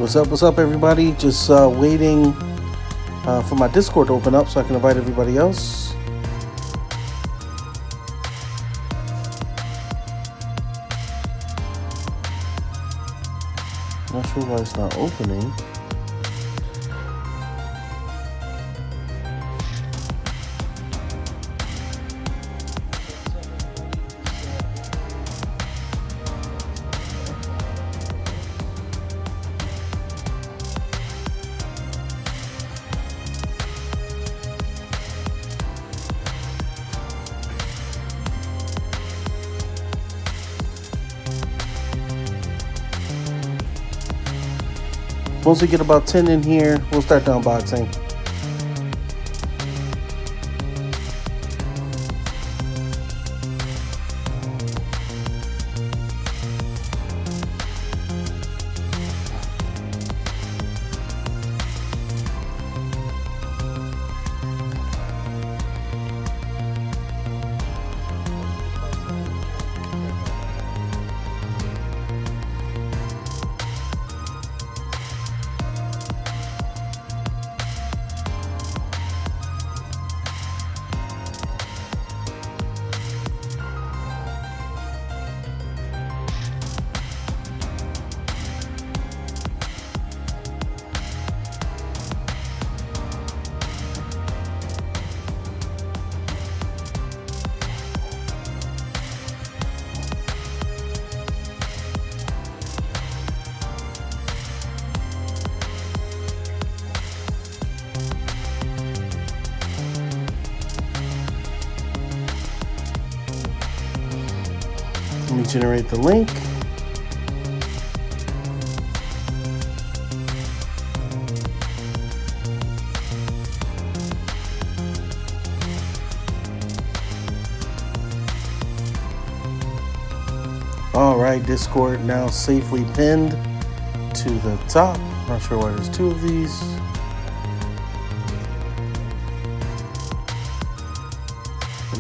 What's up, everybody? Just waiting for my Discord to open up so I can invite everybody else. Not sure why it's not opening. Once we get about 10 in here, we'll start unboxing. Let me generate the link. All right, Discord now safely pinned to the top. Not sure why there's two of these.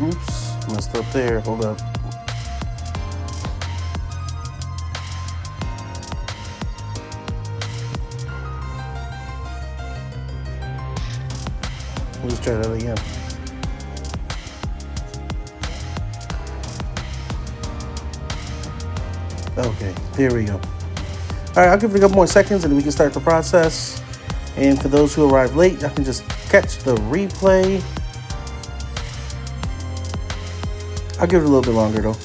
Oops, messed up there. Hold up. Let's try that again. Okay, there we go. All right, I'll give it a couple more seconds and we can start the process. And for those who arrive late, I can just catch the replay. I'll give it a little bit longer though.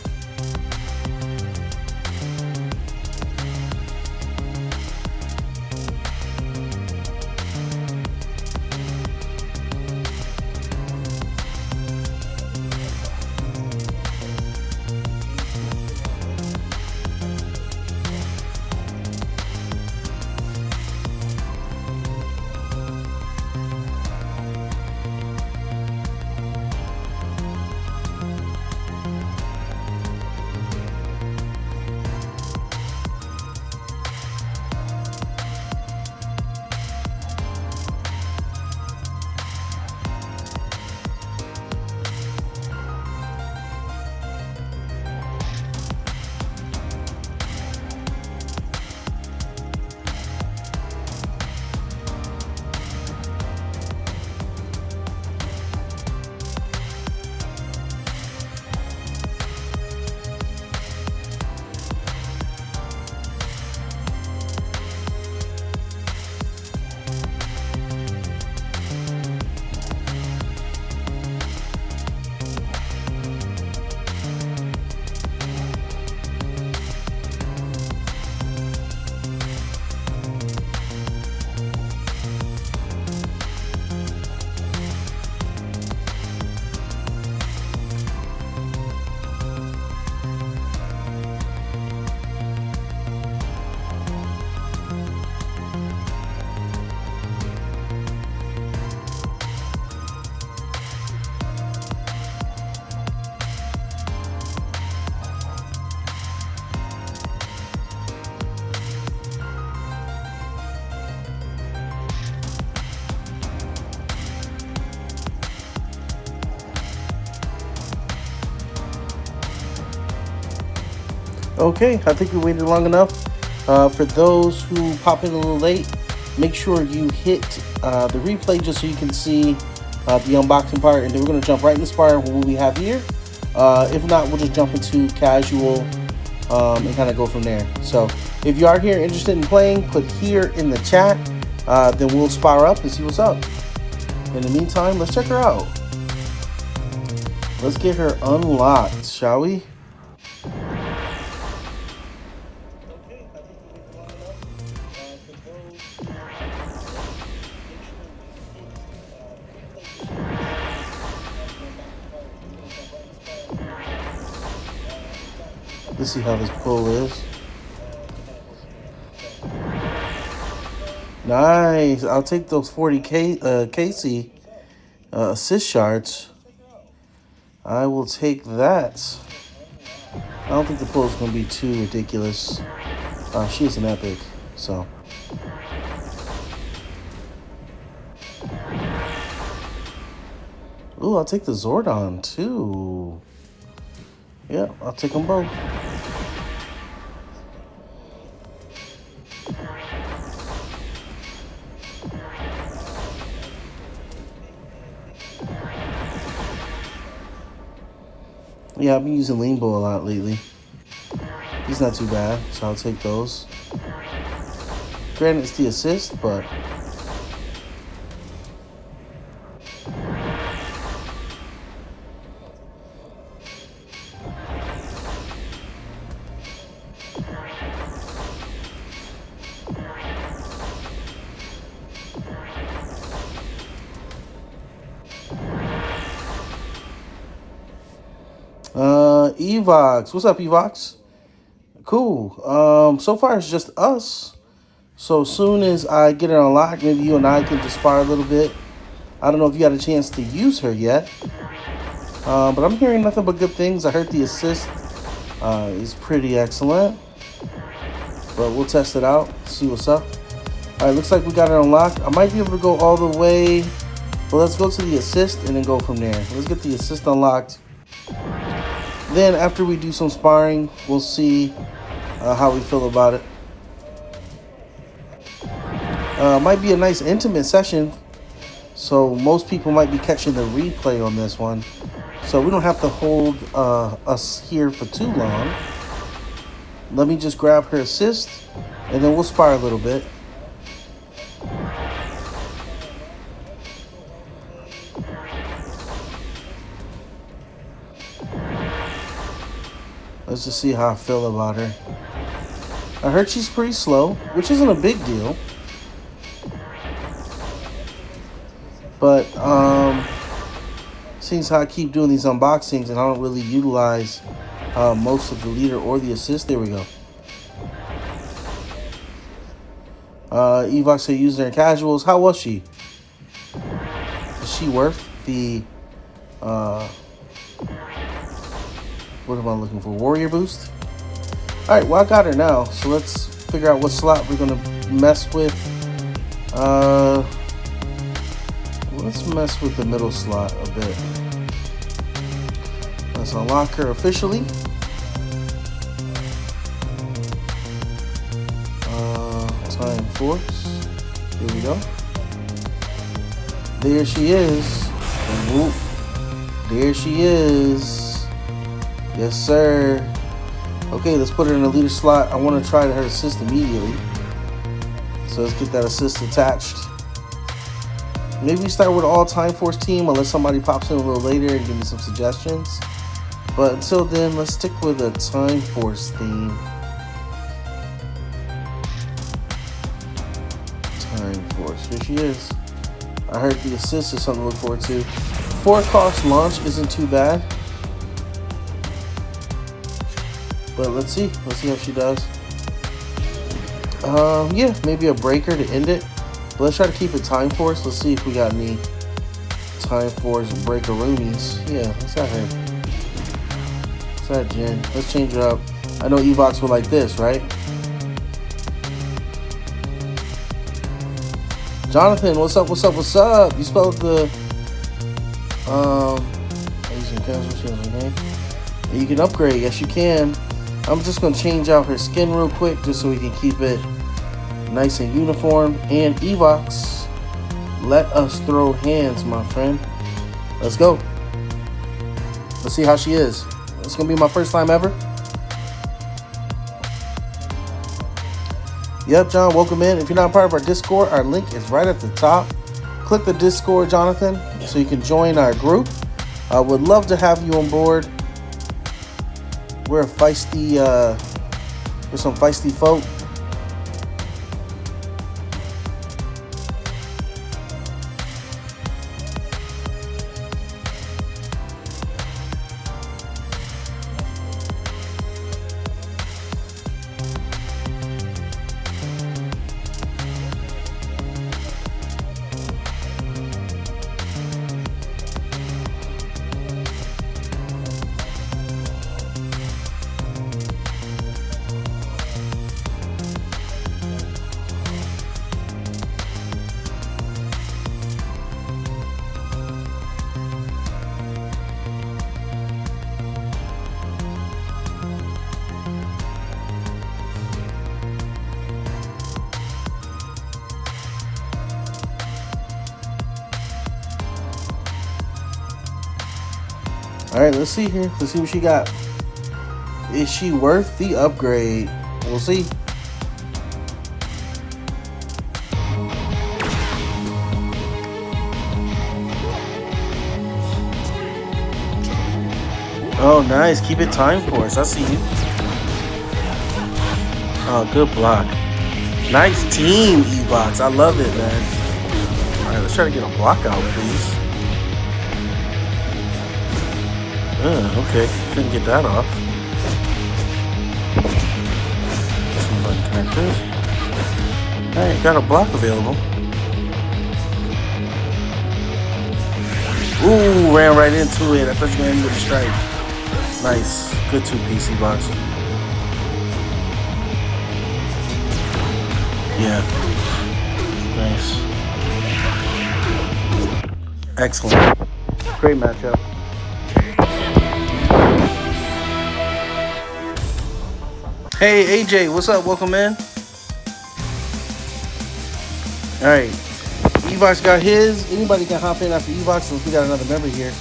Okay, I think we waited long enough. For those who pop in a little late, make sure you hit the replay just so you can see the unboxing part, and then we're going to jump right into sparring with what we have here. If not, we'll just jump into casual and kind of go from there. So if you are here interested in playing, put here in the chat. Then we'll spar up and see what's up. In the meantime, let's check her out. Let's get her unlocked, shall we? Let's see how this pull is. Nice. I'll take those 40 KC assist shards. I will take that. I don't think the pull is going to be too ridiculous. She is an epic, so. Ooh, I'll take the Zordon too. Yeah, I'll take them both. Yeah, I've been using Leanbo a lot lately. He's not too bad, so I'll take those. Granted, it's the assist, but... Evox. What's up, Evox? Cool. So far it's just us. So soon as I get her unlocked, maybe you and I can just spar a little bit. I don't know if you got a chance to use her yet. But I'm hearing nothing but good things. I heard the assist is pretty excellent. But we'll test it out, see what's up. Alright, looks like we got her unlocked. I might be able to go all the way. Well, let's go to the assist and then go from there. Let's get the assist unlocked. Then after we do some sparring, we'll see how we feel about it. Might be a nice intimate session. So most people might be catching the replay on this one. So we don't have to hold us here for too long. Let me just grab her assist and then we'll spar a little bit. Let's just see how I feel about her. I heard she's pretty slow, which isn't a big deal. But seems how I keep doing these unboxings and I don't really utilize most of the leader or the assist. There we go. Evox said using her in casuals. How was she? Is she worth the what am I looking for? Warrior boost? Alright, well I got her now. So let's figure out what slot we're gonna mess with. Let's mess with the middle slot a bit. Let's unlock her officially. Time force. Here we go. There she is. And whoop. There she is. Yes, sir. Okay, let's put her in the leader slot. I want to try her assist immediately. So let's get that assist attached. Maybe we start with an all-time force team unless somebody pops in a little later and give me some suggestions. But until then, let's stick with a time force theme. Time force. Here she is. I heard the assist is something to look forward to. 4-cost launch isn't too bad. But let's see how she does. Yeah, maybe a breaker to end it. But let's try to keep it time force. Let's see if we got any time force breaker-roonies. Yeah, let's have her. Let's have Jen. Let's change her up. I know Evox would like this, right? Jonathan, what's up, what's up, what's up? You spelled the you can upgrade, yes you can. I'm just gonna change out her skin real quick just so we can keep it nice and uniform. And Evox, let us throw hands, my friend. Let's go. Let's see how she is. It's gonna be my first time ever. Yep, John, welcome in. If you're not part of our Discord, our link is right at the top. Click the Discord, Jonathan, so you can join our group. I would love to have you on board. We're a feisty, we're some feisty folk. All right, let's see here. Let's see what she got. Is she worth the upgrade? We'll see. Oh, nice. Keep it timed for us. I see you. Oh, good block. Nice team, Evox. I love it, man. All right, let's try to get a block out, please. Okay, couldn't get that off. Some button connectors. Alright, got a block available. Ooh, ran right into it. I thought you were going to end with a strike. Nice. Good 2-piece box. Yeah. Nice. Excellent. Great matchup. Hey AJ, what's up? Welcome in. Alright. Evox got his. Anybody can hop in after Evox since we got another member here.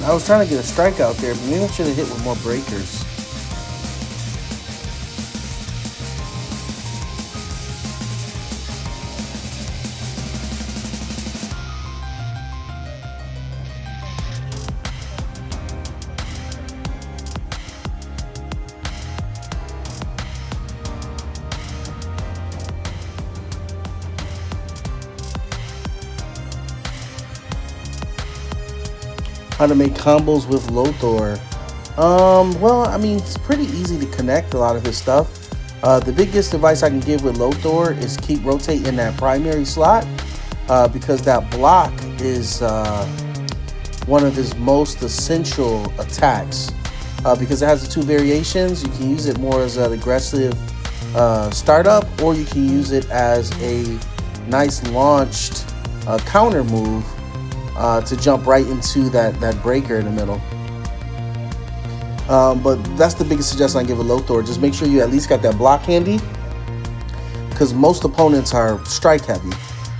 I was trying to get a strike out there, but maybe I should have hit with more breakers. How to make combos with Lothar. Well, I mean, it's pretty easy to connect a lot of his stuff. The biggest advice I can give with Lothar is keep rotating that primary slot because that block is one of his most essential attacks because it has the two variations. You can use it more as an aggressive startup, or you can use it as a nice launched counter move to jump right into that breaker in the middle. But that's the biggest suggestion I give a Lothar. Just make sure you at least got that block handy, because most opponents are strike heavy.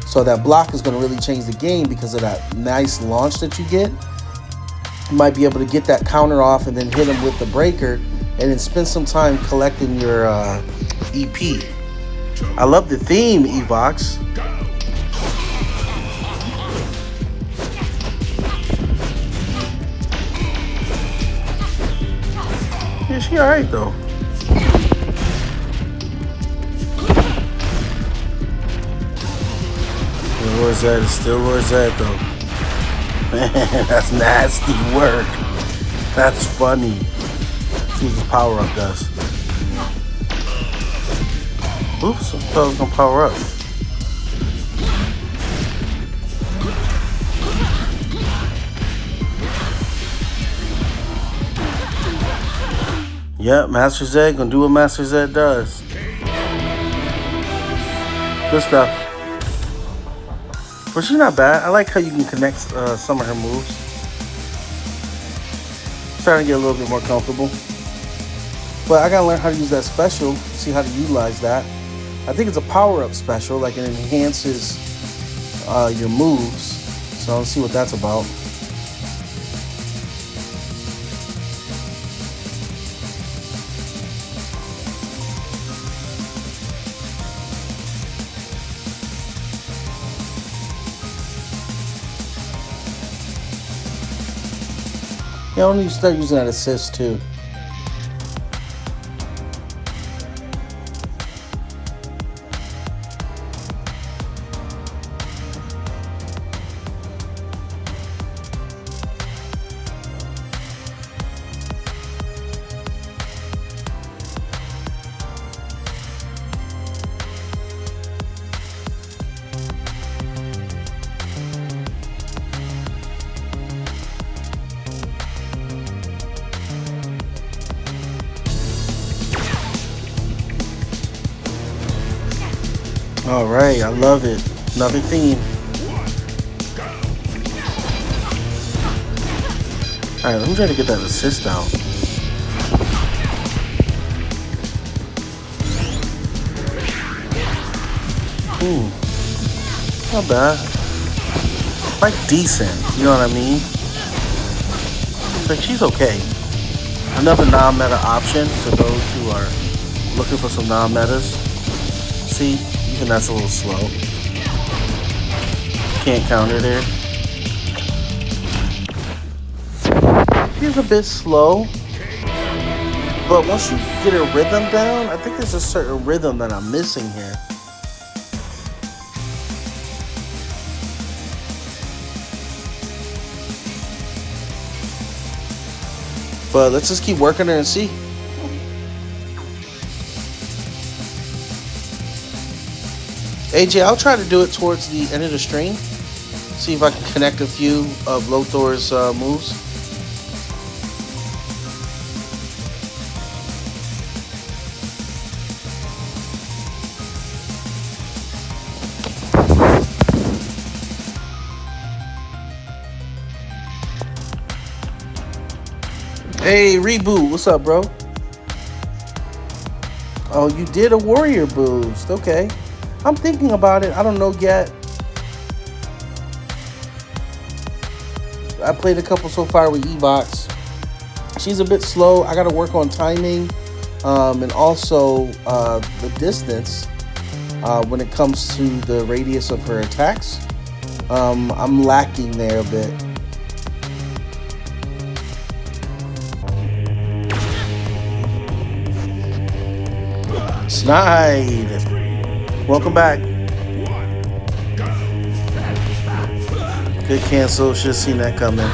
So that block is going to really change the game because of that nice launch that you get. You might be able to get that counter off and then hit him with the breaker and then spend some time collecting your EP. I love the theme, Evox. Yeah, she alright though. Where's that? It's still where's that though? Man, that's nasty work. That's funny. See what this power up does. Oops, I thought it was gonna power up. Yep, Master Zed gonna do what Master Zed does. Good stuff. But she's not bad. I like how you can connect some of her moves. Starting to get a little bit more comfortable. But I gotta learn how to use that special, see how to utilize that. I think it's a power-up special, like it enhances your moves. So let's see what that's about. Yeah, I need to start using that assist too. All right, I love it. Another theme. All right, let me try to get that assist down. Not bad. Like decent, you know what I mean? But she's okay. Another non-meta option for those who are looking for some non-metas. See? Even that's a little slow. Can't counter there. She's a bit slow. But once you get her rhythm down, I think there's a certain rhythm that I'm missing here. But let's just keep working her and see. AJ, I'll try to do it towards the end of the stream. See if I can connect a few of Lothor's moves. Hey, Reboot, what's up, bro? Oh, you did a warrior boost. Okay. I'm thinking about it. I don't know yet. I played a couple so far with Evox. She's a bit slow. I got to work on timing and also the distance when it comes to the radius of her attacks. I'm lacking there a bit. Snide. Welcome back. Good cancel. Should have seen that coming.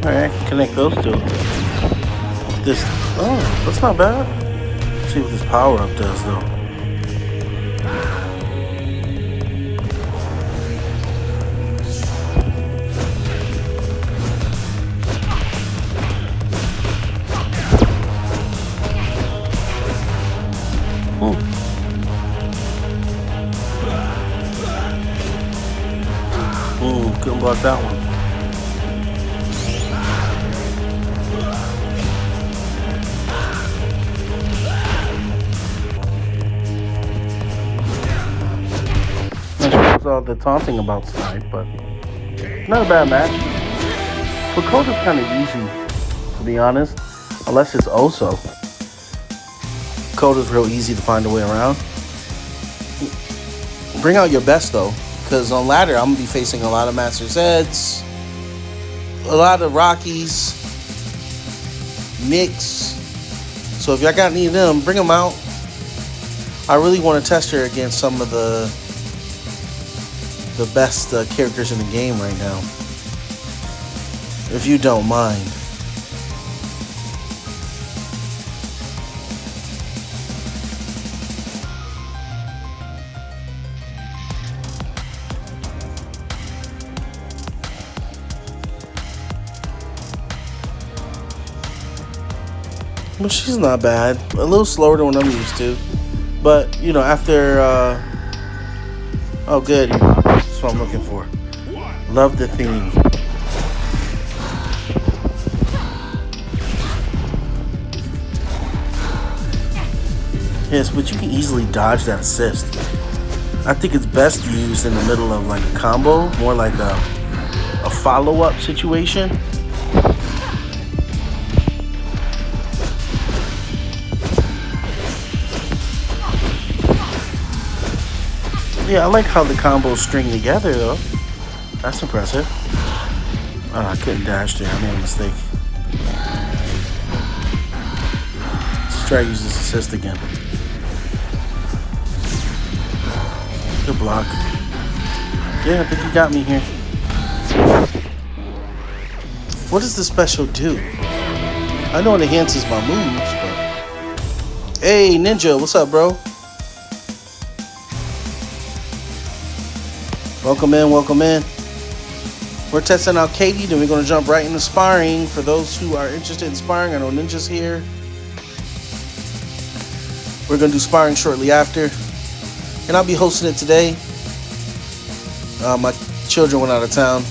Alright, I can connect those two. This, oh, that's not bad. Let's see what this power up does though. Couldn't block that one. All the taunting about Snide, but not a bad match. But Koda's kind of easy, to be honest, unless it's Oso. Koda's real easy to find a way around. Bring out your best though, because on ladder I'm gonna be facing a lot of Master Zeds, a lot of Rockies, Nicks. So if y'all got any of them, bring them out. I really want to test her against some of the the best characters in the game right now, if you don't mind. But she's not bad. A little slower than what I'm used to. But, you know, after... oh, good. That's what I'm looking for. Love the theme. Yes, but you can easily dodge that assist. I think it's best used in the middle of like a combo. More like a follow-up situation. Yeah, I like how the combos string together, though. That's impressive. Oh, I couldn't dash there. I made a mistake. Let's try to use this assist again. Good block. Yeah, I think he got me here. What does the special do? I know it enhances my moves, but... Hey, Ninja, what's up, bro? Welcome in, welcome in. We're testing out Katie, then we're going to jump right into sparring. For those who are interested in sparring, I know Ninja's here. We're going to do sparring shortly after. And I'll be hosting it today. My children went out of town.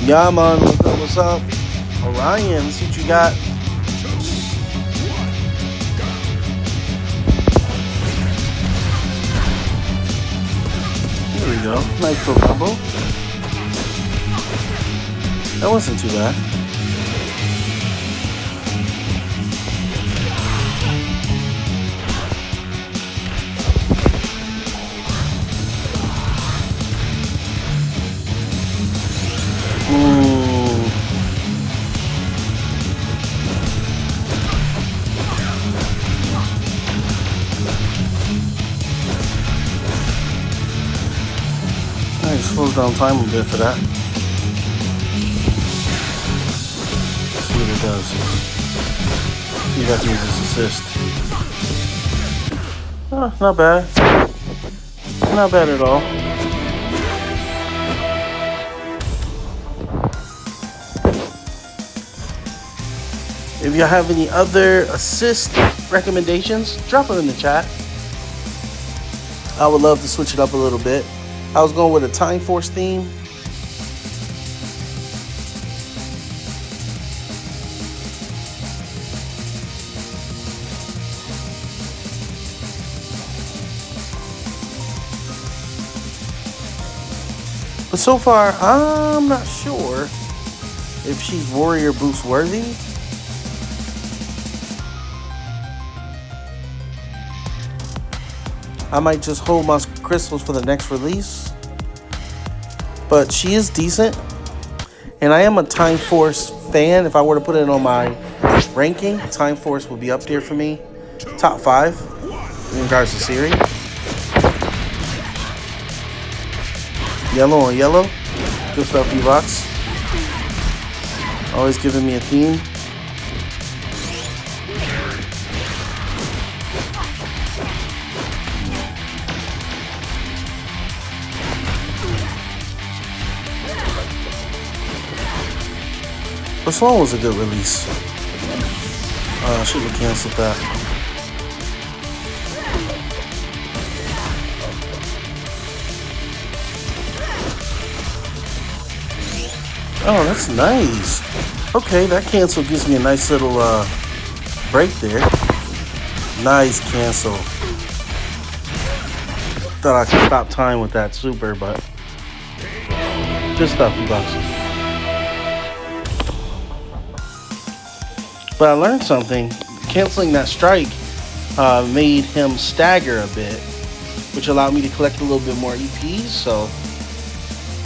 Yeah, man, what's up? Orion, let's see what you got. There we go. Nice little combo. That wasn't too bad. Slows down time a bit for that. Let's see what it does. See if I can use this assist. Oh, not bad. Not bad at all. If you have any other assist recommendations, drop them in the chat. I would love to switch it up a little bit. I was going with a Time Force theme. But so far, I'm not sure if she's Warrior Boost worthy. I might just hold my crystals for the next release. But she is decent. And I am a Time Force fan. If I were to put it on my ranking, Time Force would be up there for me. Top 5 in regards to series. Yellow on yellow. Good stuff, V-Box. Always giving me a theme. This one was a good release. I should have canceled that. Oh, that's nice. Okay, that cancel gives me a nice little break there. Nice cancel. Thought I could stop time with that super, but good stuff, V-Bucks. But I learned something. Canceling that strike made him stagger a bit, which allowed me to collect a little bit more EPs, so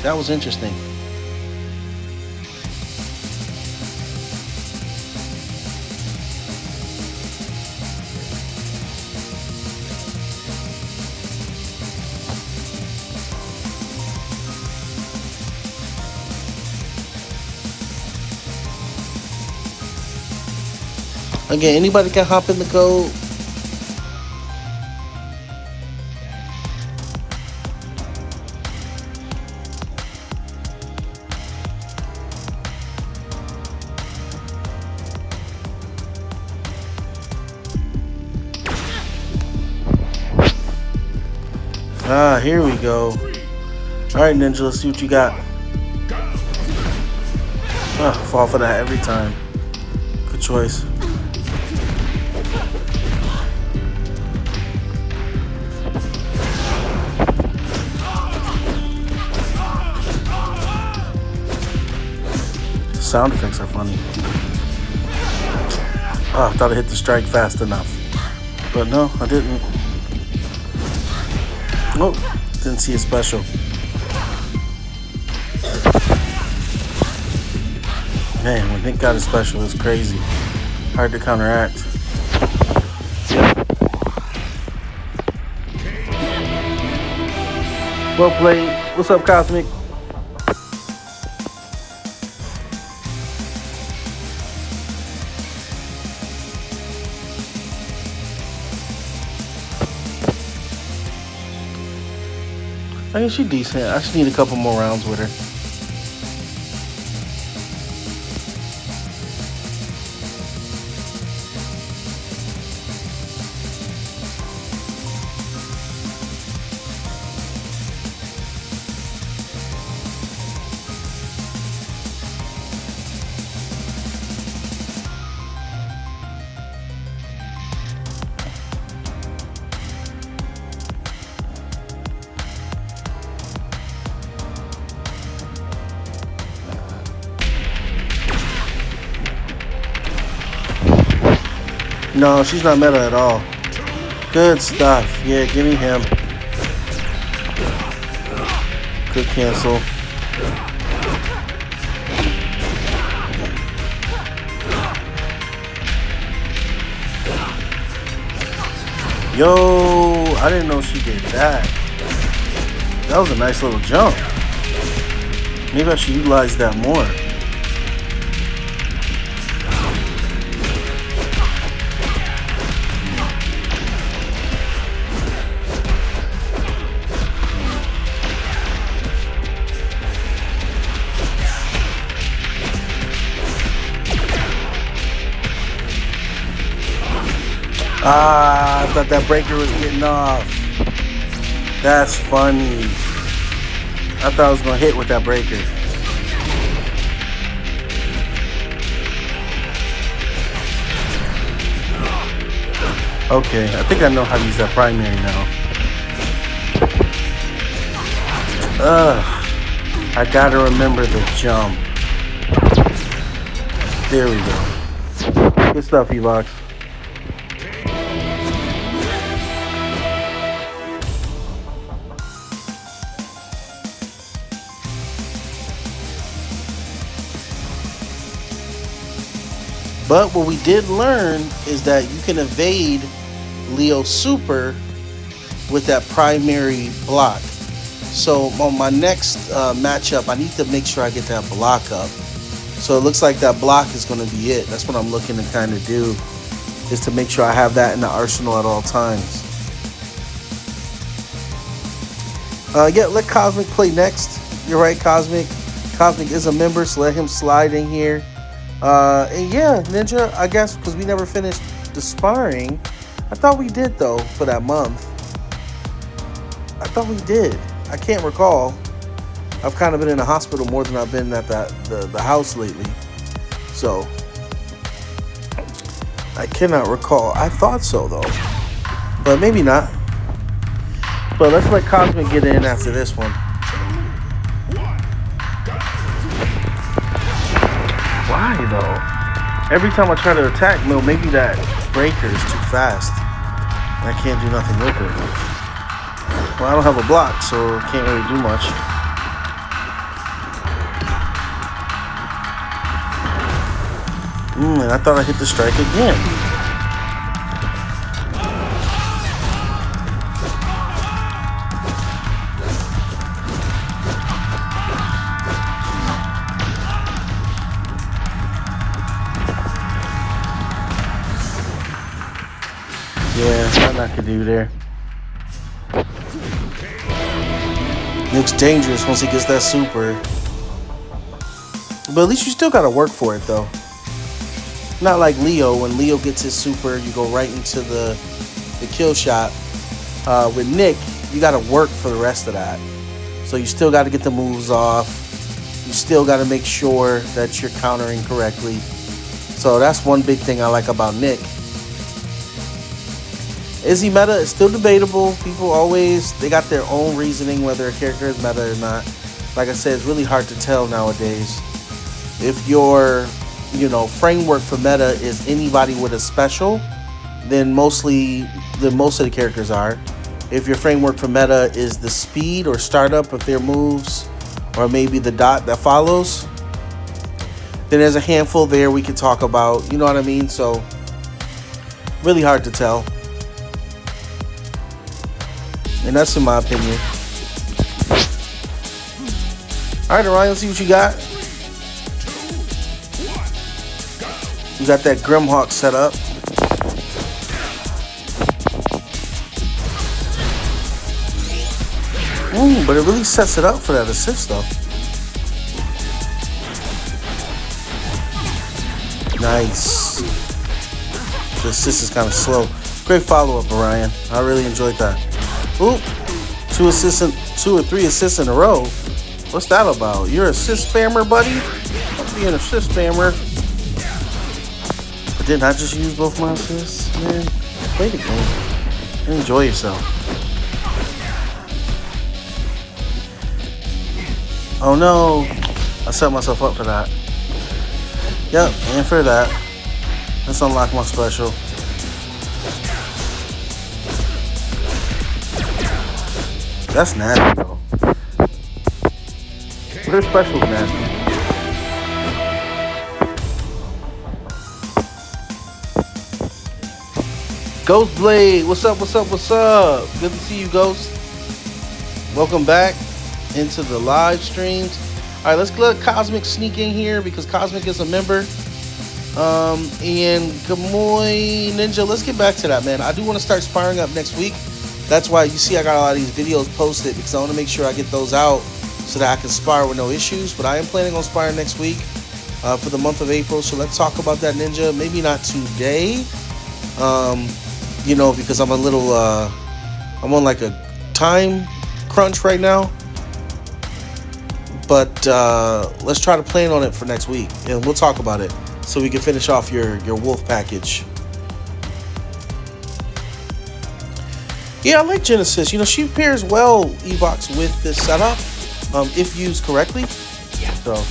that was interesting. Again, anybody can hop in the code. Here we go. Alright, Ninja, let's see what you got. Fall for that every time. Good choice. Sound effects are funny. I thought I hit the strike fast enough. But no, I didn't. Oh, didn't see a special. Man, when Nick got a special, it's crazy. Hard to counteract. Well played. What's up, Cosmic? I guess she's decent. I just need a couple more rounds with her. No, she's not meta at all. Good stuff. Yeah, give me him. Good cancel. Yo, I didn't know she did that. That was a nice little jump. Maybe I should utilize that more. I thought that breaker was getting off. That's funny. I thought I was going to hit with that breaker. Okay, I think I know how to use that primary now. I gotta remember the jump. There we go. Good stuff, Evox. But what we did learn is that you can evade Leo Super with that primary block. So on my next matchup, I need to make sure I get that block up. So it looks like that block is going to be it. That's what I'm looking to kind of do, is to make sure I have that in the arsenal at all times. Yeah, let Cosmic play next. You're right, Cosmic. Cosmic is a member, so let him slide in here. And yeah, Ninja, I guess because we never finished the sparring. I thought we did, though, for that month. I thought we did. I can't recall. I've kind of been in the hospital more than I've been at the house lately. So, I cannot recall. I thought so, though. But maybe not. But let's let Cosmic get in after this one. Why, though? Every time I try to attack, no, maybe that breaker is too fast. I can't do nothing with it. Well, I don't have a block, so I can't really do much. And I thought I hit the strike again. Yeah, nothing I could do there. Nick's dangerous once he gets that super. But at least you still gotta work for it, though. Not like Leo. When Leo gets his super, you go right into the kill shot. With Nick, you got to work for the rest of that. So you still got to get the moves off. You still got to make sure that you're countering correctly. So that's one big thing I like about Nick. Is he meta? It's still debatable. People always, they got their own reasoning whether a character is meta or not. Like I said, it's really hard to tell nowadays. If you're framework for meta is anybody with a special, then most of the characters are. If your framework for meta is the speed or startup of their moves, or maybe the dot that follows, then there's a handful there we could talk about. You know what I mean? So, really hard to tell. And that's in my opinion. Alright, Orion, let's see what you got. You got that Grimhawk set up. But it really sets it up for that assist, though. Nice. The assist is kind of slow. Great follow-up, Orion. I really enjoyed that. Ooh, 2 or 3 assists in a row. What's that about? You're an assist spammer, buddy? Don't be an assist spammer. Didn't I just use both my assists? Man, play the game and enjoy yourself. Oh no, I set myself up for that. Yep, and for that. Let's unlock my special. That's nasty though. Their special's nasty. Ghost Blade, what's up, what's up, what's up? Good to see you, Ghost. Welcome back into the live streams. All right, let's let Cosmic sneak in here because Cosmic is a member. And Gamoy Ninja, let's get back to that, man. I do want to start sparring up next week. That's why you see I got a lot of these videos posted because I want to make sure I get those out so that I can spar with no issues. But I am planning on sparring next week for the month of April. So let's talk about that, Ninja. Maybe not today. Because I'm a little, I'm on like a time crunch right now. But let's try to plan on it for next week. And we'll talk about it so we can finish off your wolf package. Yeah, I like Genesis. She pairs well, Evox, with this setup, if used correctly. So.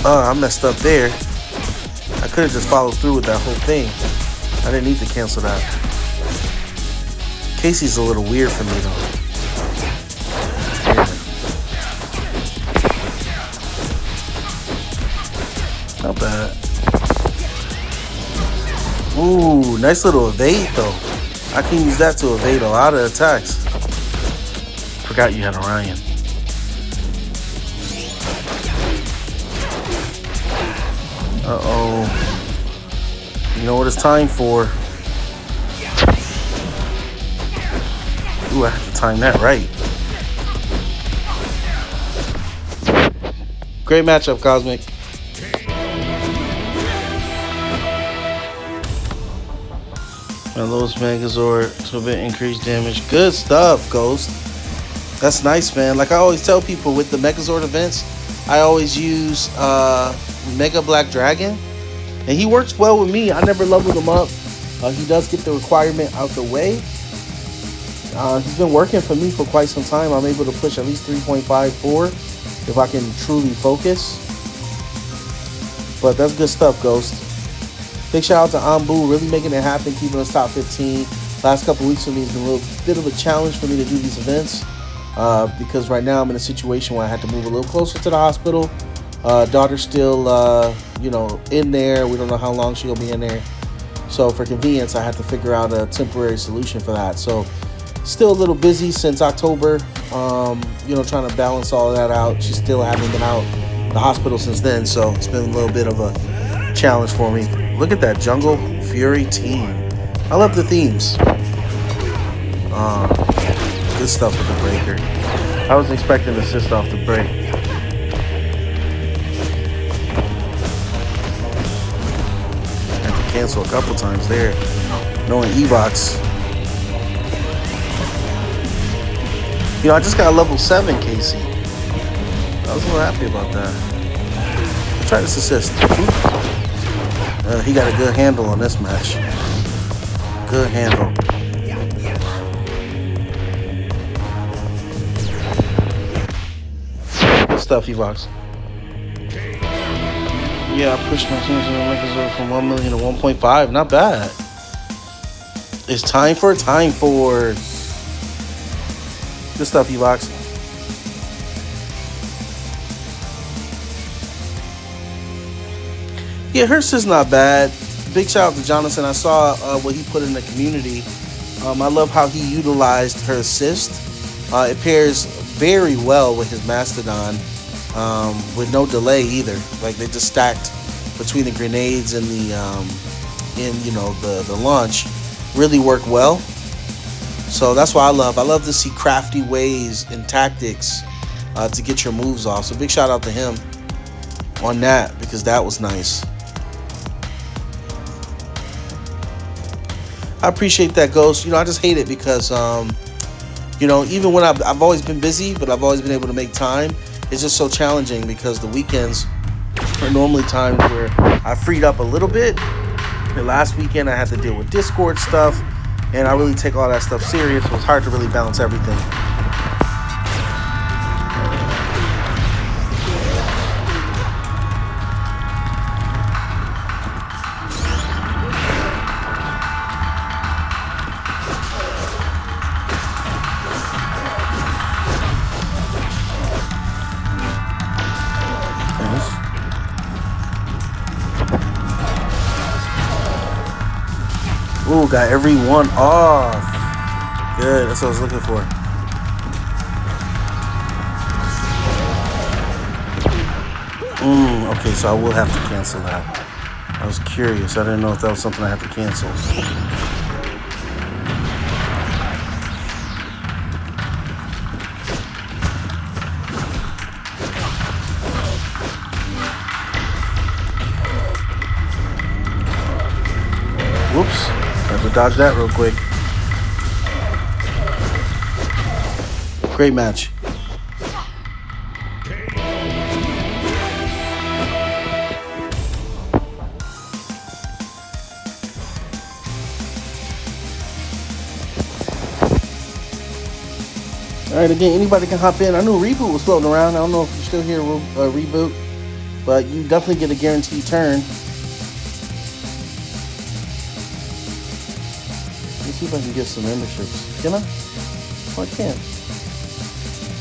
I messed up there. I could have just followed through with that whole thing. I didn't need to cancel that. Casey's a little weird for me, though. Yeah. Not bad. Ooh, nice little evade, though. I can use that to evade a lot of attacks. Forgot you had Orion. Uh-oh. You know what it's time for. Ooh, I have to time that right. Great matchup, Cosmic. And Lowe's Megazord to a bit increased damage. Good stuff, Ghost. That's nice, man. Like I always tell people with the Megazord events, I always use Mega Black Dragon. And he works well with me. I never leveled him up. He does get the requirement out the way. He's been working for me for quite some time. I'm able to push at least 3.54 if I can truly focus. But that's good stuff, Ghost. Big shout out to Ambu, really making it happen, keeping us top 15. Last couple weeks for me has been a little bit of a challenge for me to do these events. Because right now I'm in a situation where I had to move a little closer to the hospital. Daughter's still, in there. We don't know how long she'll be in there. So for convenience, I had to figure out a temporary solution for that. So still a little busy since October, trying to balance all of that out. She still hasn't been out of the hospital since then. So it's been a little bit of a challenge for me. Look at that Jungle Fury team. I love the themes. Good stuff with the breaker. I wasn't expecting an assist off the break. Had to cancel a couple times there. Knowing Evox. I just got level 7 KC. I was a little happy about that. Try this assist. He got a good handle on this match. Good handle. Good stuff, Evox. Yeah, I pushed my team to the record from 1 million to 1.5. Not bad. It's time for Time Force. Good stuff, Evox. Yeah, Hearst is not bad. Big shout out to Jonathan. I saw what he put in the community. I love how he utilized her assist. It pairs very well with his Mastodon, with no delay either. Like they just stacked between the grenades and the launch. Really work well. So that's what I love. I love to see crafty ways and tactics to get your moves off. So big shout out to him on that because that was nice. I appreciate that, Ghost. I just hate it because, even when I've always been busy, but I've always been able to make time, it's just so challenging because the weekends are normally times where I freed up a little bit. And last weekend I had to deal with Discord stuff, and I really take all that stuff serious. So it's hard to really balance everything. Ooh, got every one off. Good, that's what I was looking for. Okay, so I will have to cancel that. I was curious. I didn't know if that was something I had to cancel. Whoops. Have to dodge that real quick. Great match. Alright, again, anybody can hop in. I knew Reboot was floating around. I don't know if you're still here, Reboot. But you definitely get a guaranteed turn. Let's see if I can get some memberships. Can I? Oh, I can't.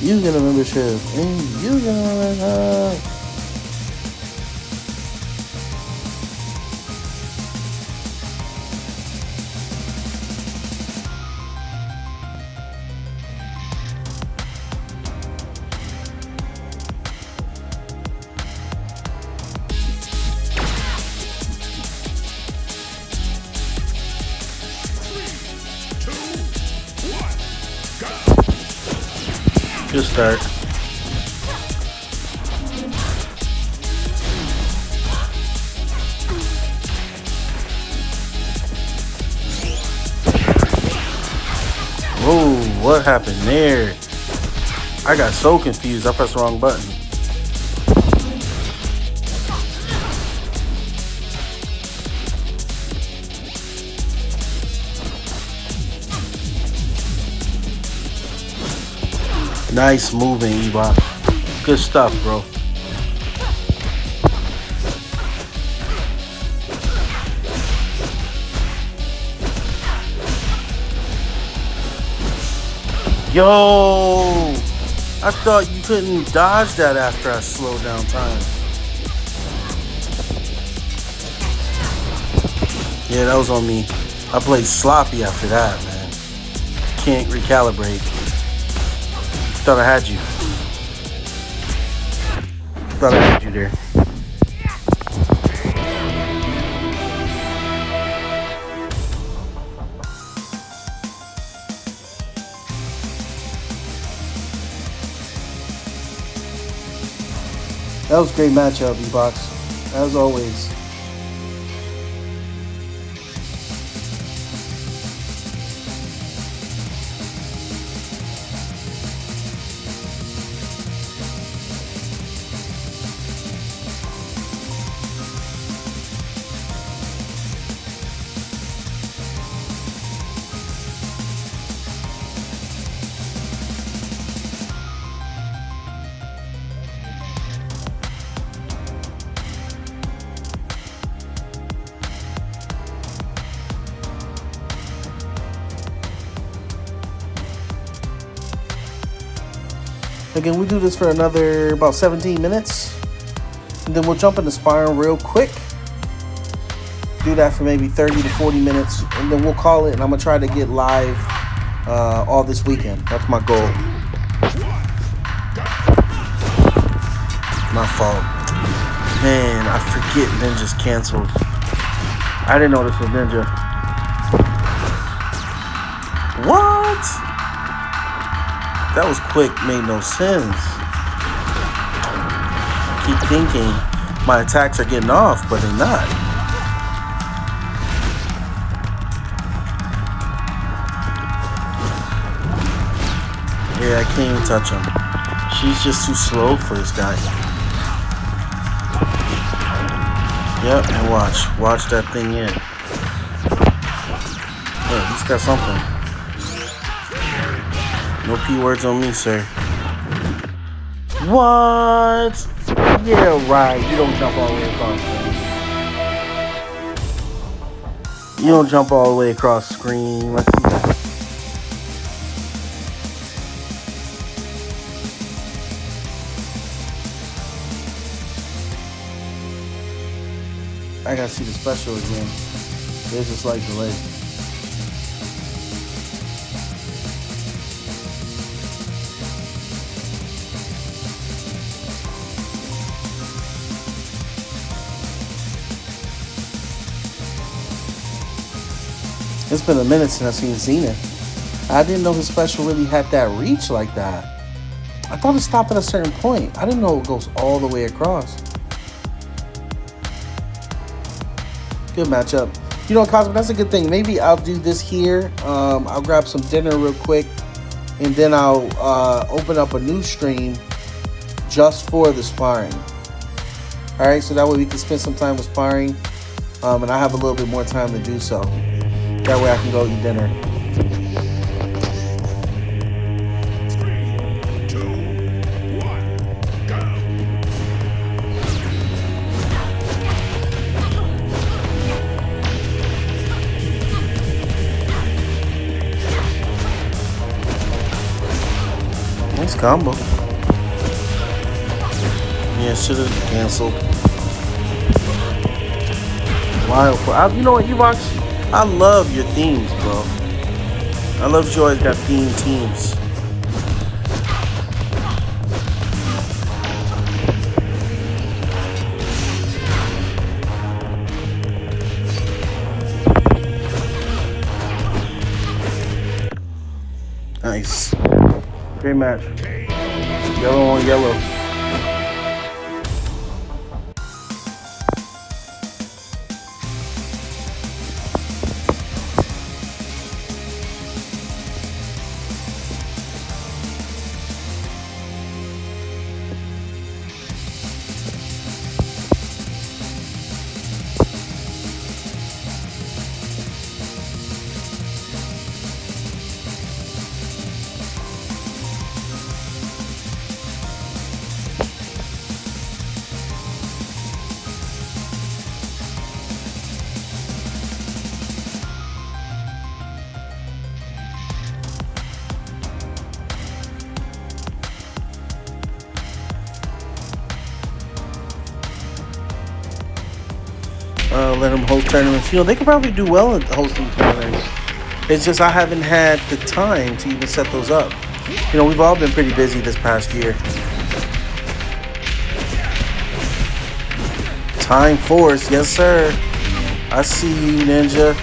You get a membership. And you get a membership. Good start. Whoa, what happened there? I got so confused. I pressed the wrong button. Nice moving, Eva. Good stuff, bro. Yo! I thought you couldn't dodge that after I slowed down time. Yeah, that was on me. I played sloppy after that, man. Can't recalibrate. Thought I had you. Thought I had you there. That was a great matchup, E-Box. As always. Again, we do this for another about 17 minutes. And then we'll jump into sparring real quick. Do that for maybe 30 to 40 minutes. And then we'll call it. And I'm going to try to get live all this weekend. That's my goal. My fault. Man, I forget Ninja's canceled. I didn't know this was Ninja. What? That was quick, made no sense. I keep thinking my attacks are getting off, but they're not. Yeah, I can't even touch him. She's just too slow for this guy. Yep, and watch that thing in. Yeah, he's got something. No P words on me, sir. What? Yeah, right. You don't jump all the way across screen. You don't jump all the way across screen. Let's see that. I gotta see the special again. There's a slight delay. It's been a minute since I've seen Zenith. I didn't know his special really had that reach like that. I thought it stopped at a certain point. I didn't know it goes all the way across. Good matchup. You know, Cosmo, that's a good thing. Maybe I'll do this here. I'll grab some dinner real quick, and then I'll open up a new stream just for the sparring. All right, so that way we can spend some time with sparring, and I have a little bit more time to do so. That way I can go eat dinner. 3, 2, 1, go. Nice combo. Yeah, should have canceled. Wild. You know what, Evox? I love your themes, bro. I love you always got themed teams. Nice. Great match. Yellow on yellow. gonna let them host tournaments. You know, they could probably do well at hosting tournaments. It's just I haven't had the time to even set those up. You know, we've all been pretty busy this past year. Time Force, yes sir. I see you, Ninja.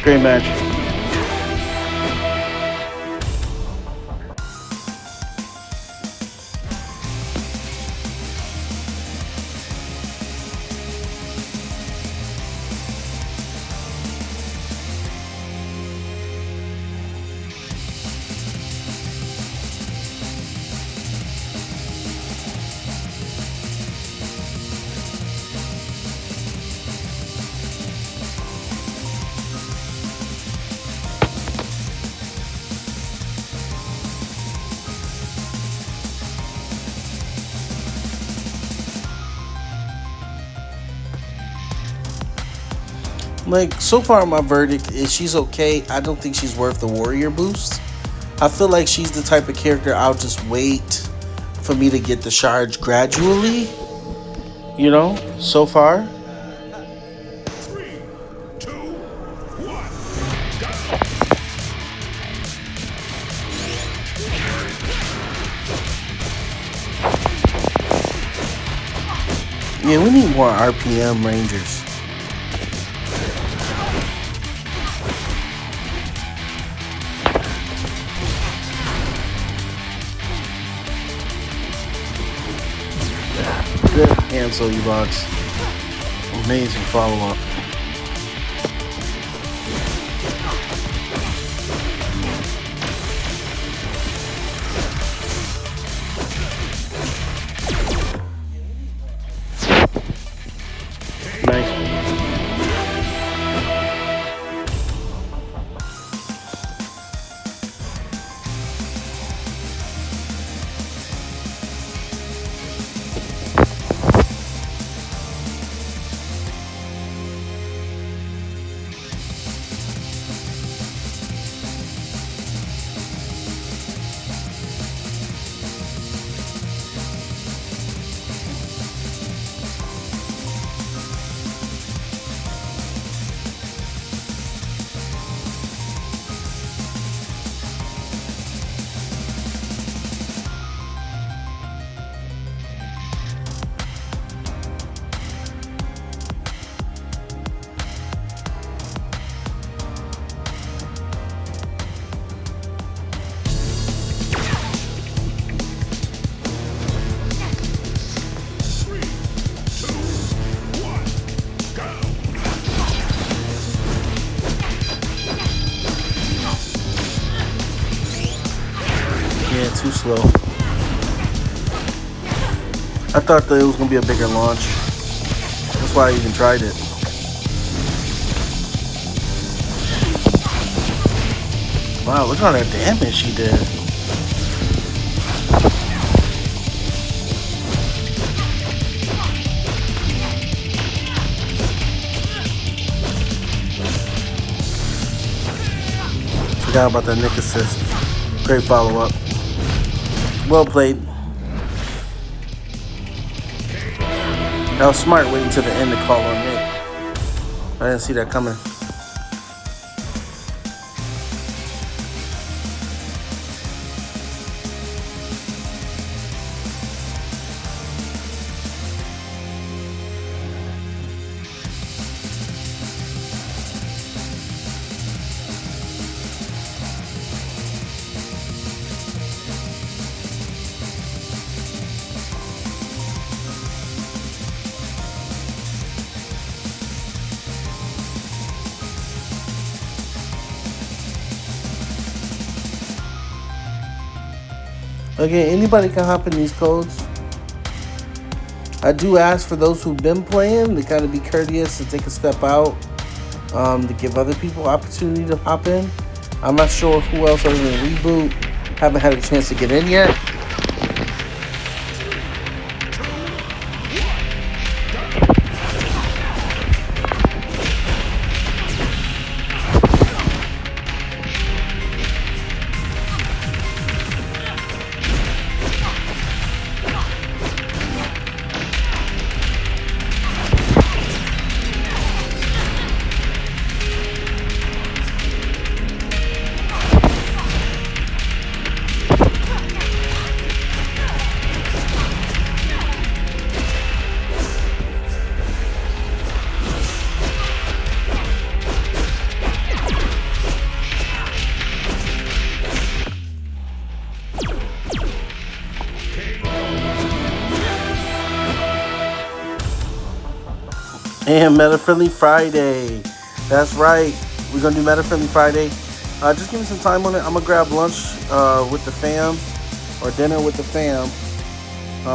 Great match. Like, so far my verdict is she's okay. I don't think she's worth the warrior boost. I feel like she's the type of character I'll just wait for me to get the shards gradually. You know, so far. 3, 2, 1, go! Yeah, we need more RPM Rangers. Good cancel, you box. Amazing follow-up. Nice. Yeah, too slow. I thought that it was going to be a bigger launch. That's why I even tried it. Wow, look at all that damage she did. Forgot about that Nick assist. Great follow-up. Well played. That was smart waiting till the end to call on Nick. I didn't see that coming. Again, anybody can hop in these codes. I do ask for those who've been playing to kind of be courteous and take a step out. to give other people opportunity to hop in. I'm not sure who else other than Reboot. Haven't had a chance to get in yet. And Meta Friendly Friday. That's right. We're going to do Meta Friendly Friday. Just give me some time on it. I'm going to grab lunch with the fam or dinner with the fam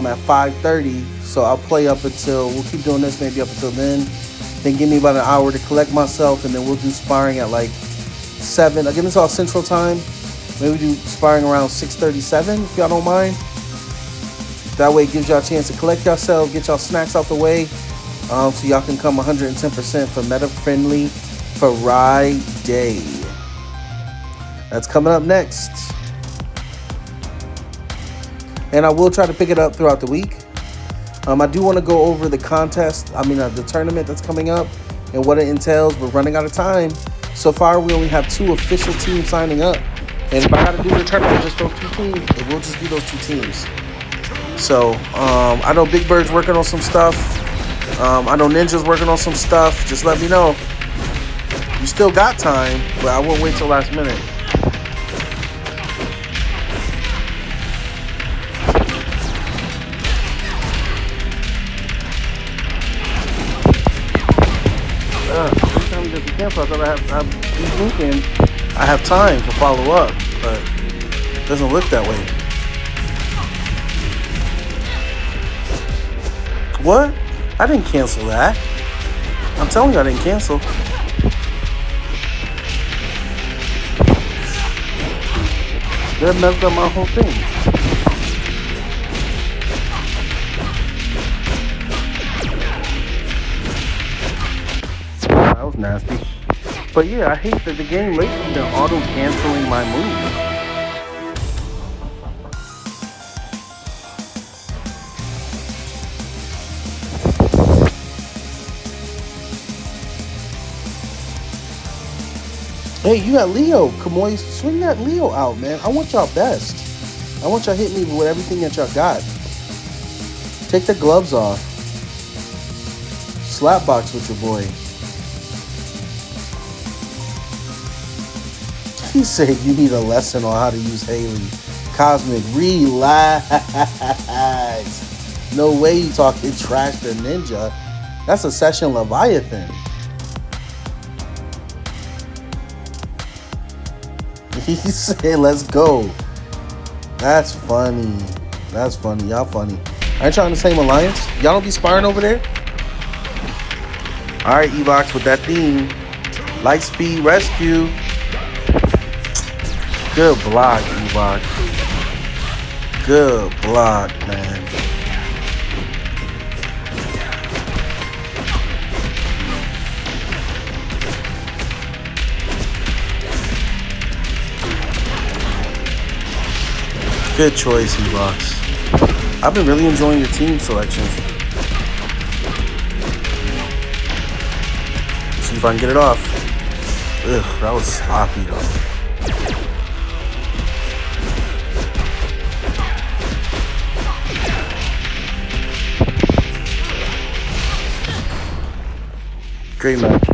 at 5:30. So I'll play up until, we'll keep doing this maybe up until then. Then give me about an hour to collect myself, and then we'll do sparring at like 7. Again, it's all Central Time. Maybe do sparring around 6:37 if y'all don't mind. That way it gives y'all a chance to collect yourself, get y'all snacks out the way. So y'all can come 110% for Meta Friendly Friday. That's coming up next. And I will try to pick it up throughout the week. I do want to go over the contest, the tournament that's coming up and what it entails. We're running out of time. So far, we only have 2 official teams signing up. And if I got to do the tournament, just those 2 teams, it will just be those 2 teams. So, I know Big Bird's working on some stuff. I know Ninja's working on some stuff. Just let me know. You still got time, but I won't wait till last minute. Every time it gets canceled, I thought this weekend I have time to follow up, but it doesn't look that way. What? I didn't cancel that. I'm telling you I didn't cancel. That messed up my whole thing. That was nasty. But yeah, I hate that the game lately been auto-canceling my moves. Hey, you got Leo. Kamoy, swing that Leo out, man. I want y'all best. I want y'all hit me with everything that y'all got. Take the gloves off. Slap box with your boy. He said you need a lesson on how to use Haley. Cosmic, relax. No way you talking trash to Ninja. That's a session Leviathan. He said, let's go. That's funny. That's funny. Y'all funny. I ain't trying the same alliance. Y'all don't be sparring over there? Alright, Evox, with that theme. Light speed rescue. Good block, Evox. Good block, man. Good choice, Evox. I've been really enjoying your team selections. See if I can get it off. Ugh, that was sloppy though. Great match.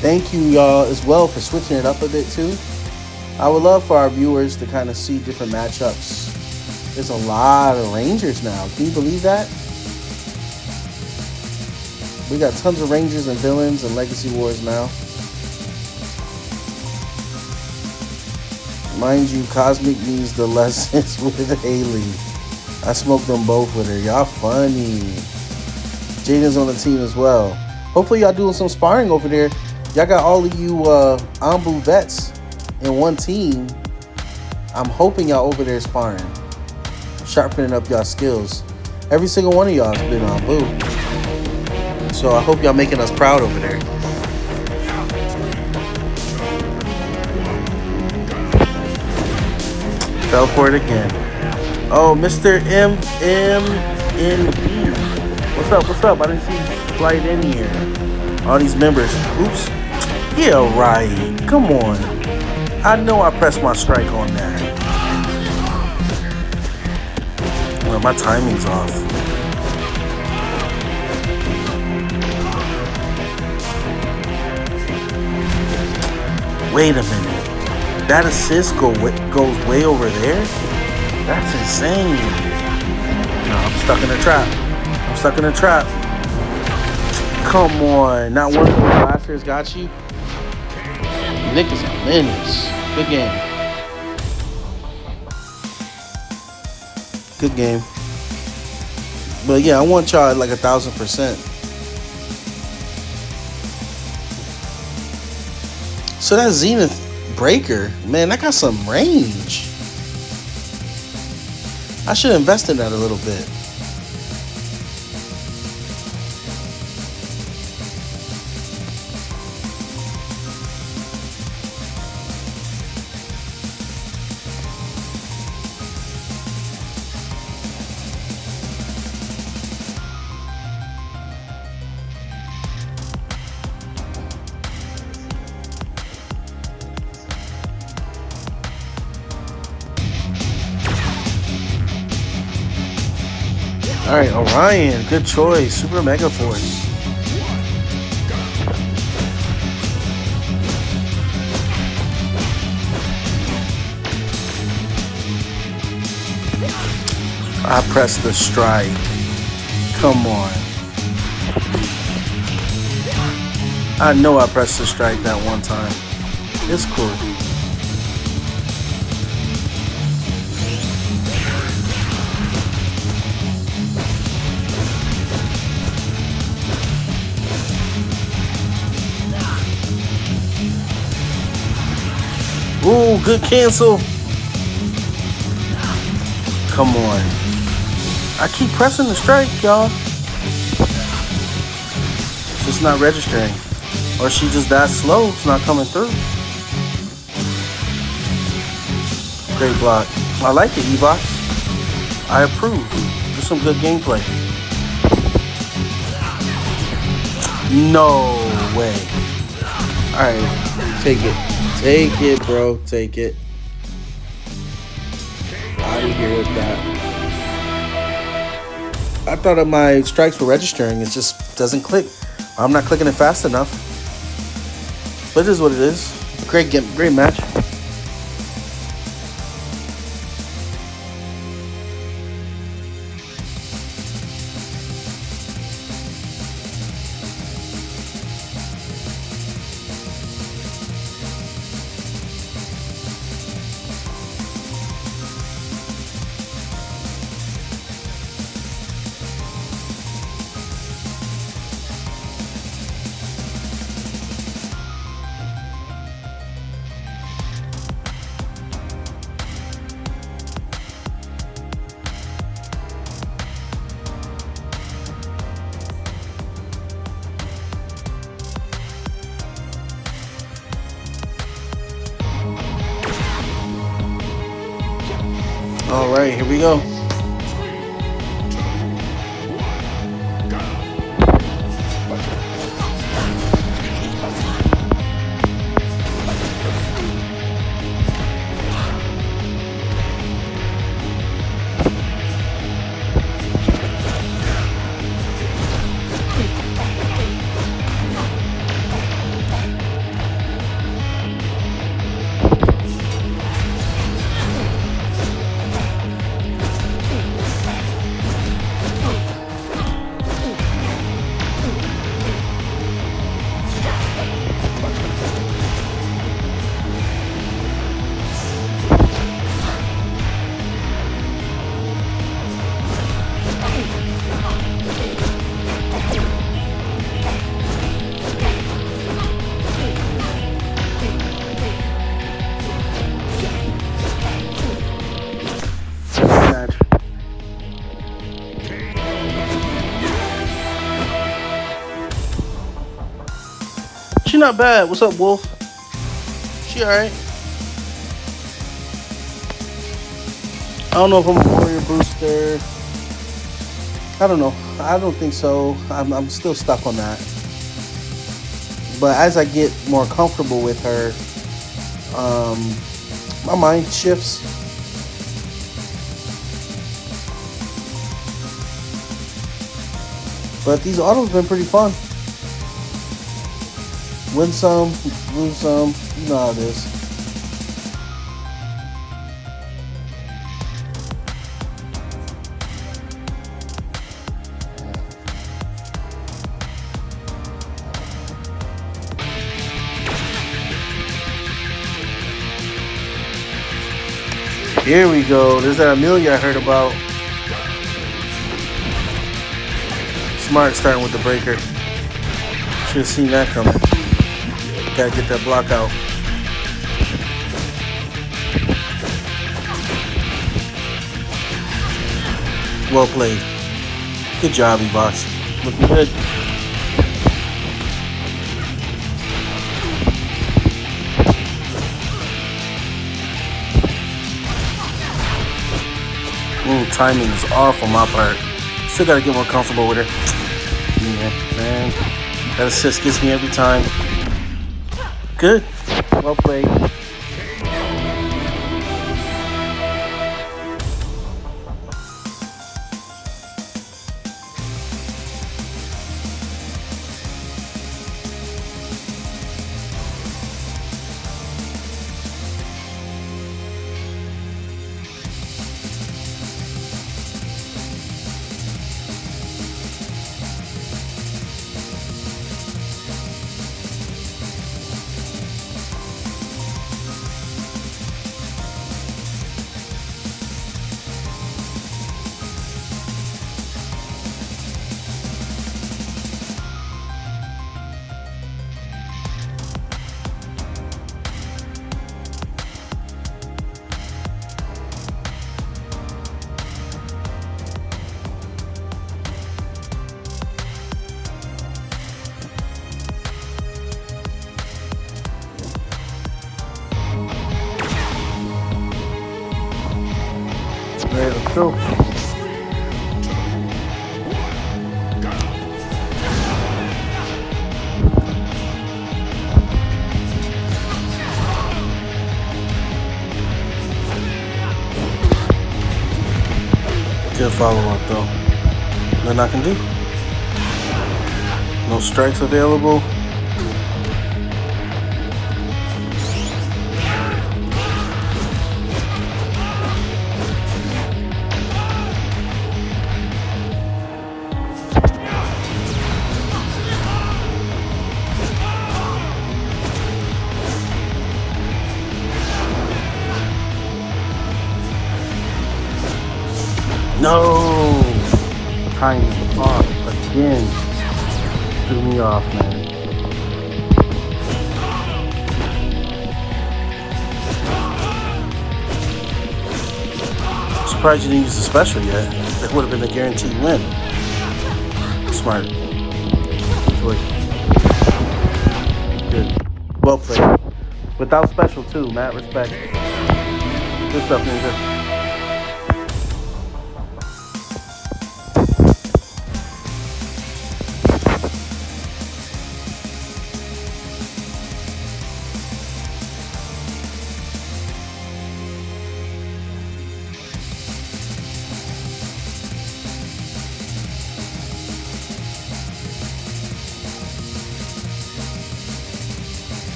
Thank you, y'all, as well for switching it up a bit, too. I would love for our viewers to kind of see different matchups. There's a lot of Rangers now. Can you believe that? We got tons of Rangers and villains and Legacy Wars now. Mind you, Cosmic needs the lessons with Haley. I smoked them both with her. Y'all funny. Jaden's on the team as well. Hopefully y'all doing some sparring over there. Y'all got all of you Ambu vets in one team. I'm hoping y'all over there sparring. Sharpening up y'all skills. Every single one of y'all has been on Boo. So I hope y'all making us proud over there. Fell for it again. Oh, Mr. MMNB. What's up? What's up? I didn't see you slide in here. All these members. Oops. Yeah, right. Come on. I know I pressed my strike on that. Well, my timing's off. Wait a minute. That assist goes way over there? That's insane. No, I'm stuck in a trap. I'm stuck in a trap. Come on. Not one of the blasters got you? Nick is a menace. Good game. Good game. But yeah, I want y'all at like 1,000%. So that Zenith Breaker, man, that got some range. I should invest in that a little bit. All right, Orion, good choice. Super Mega Force. I pressed the strike. Come on. I know I pressed the strike that one time. It's cool. Ooh, good cancel. Come on. I keep pressing the strike, y'all. It's just not registering. Or she just that slow. It's not coming through. Great block. I like it, Evox. I approve. There's some good gameplay. No way. Alright, take it. Take it, bro. Take it. Out of here with that. I thought that my strikes were registering. It just doesn't click. I'm not clicking it fast enough. But it is what it is. Great game. Great match. All right, here we go. She not bad. What's up, Wolf? She alright. I don't know if I'm a warrior booster. I don't know. I don't think so. I'm still stuck on that. But as I get more comfortable with her, my mind shifts. But these autos been pretty fun. Win some, lose some. You know how it is. Here we go. There's that Amelia I heard about. Smart starting with the breaker. Should have seen that coming. Gotta get that block out. Well played. Good job, Evox. Looking good. Timing is off on my part. Still gotta get more comfortable with her. Yeah, man. That assist gets me every time. Good. Well played. Alright, let's go. Good follow up though. Nothing I can do. No strikes available. No! Timing off again. Threw me off, man. I'm surprised you didn't use the special yet. That would have been a guaranteed win. Smart. Good choice. Good. Well played. Without special too, Matt. Respect. Good stuff, Ninja.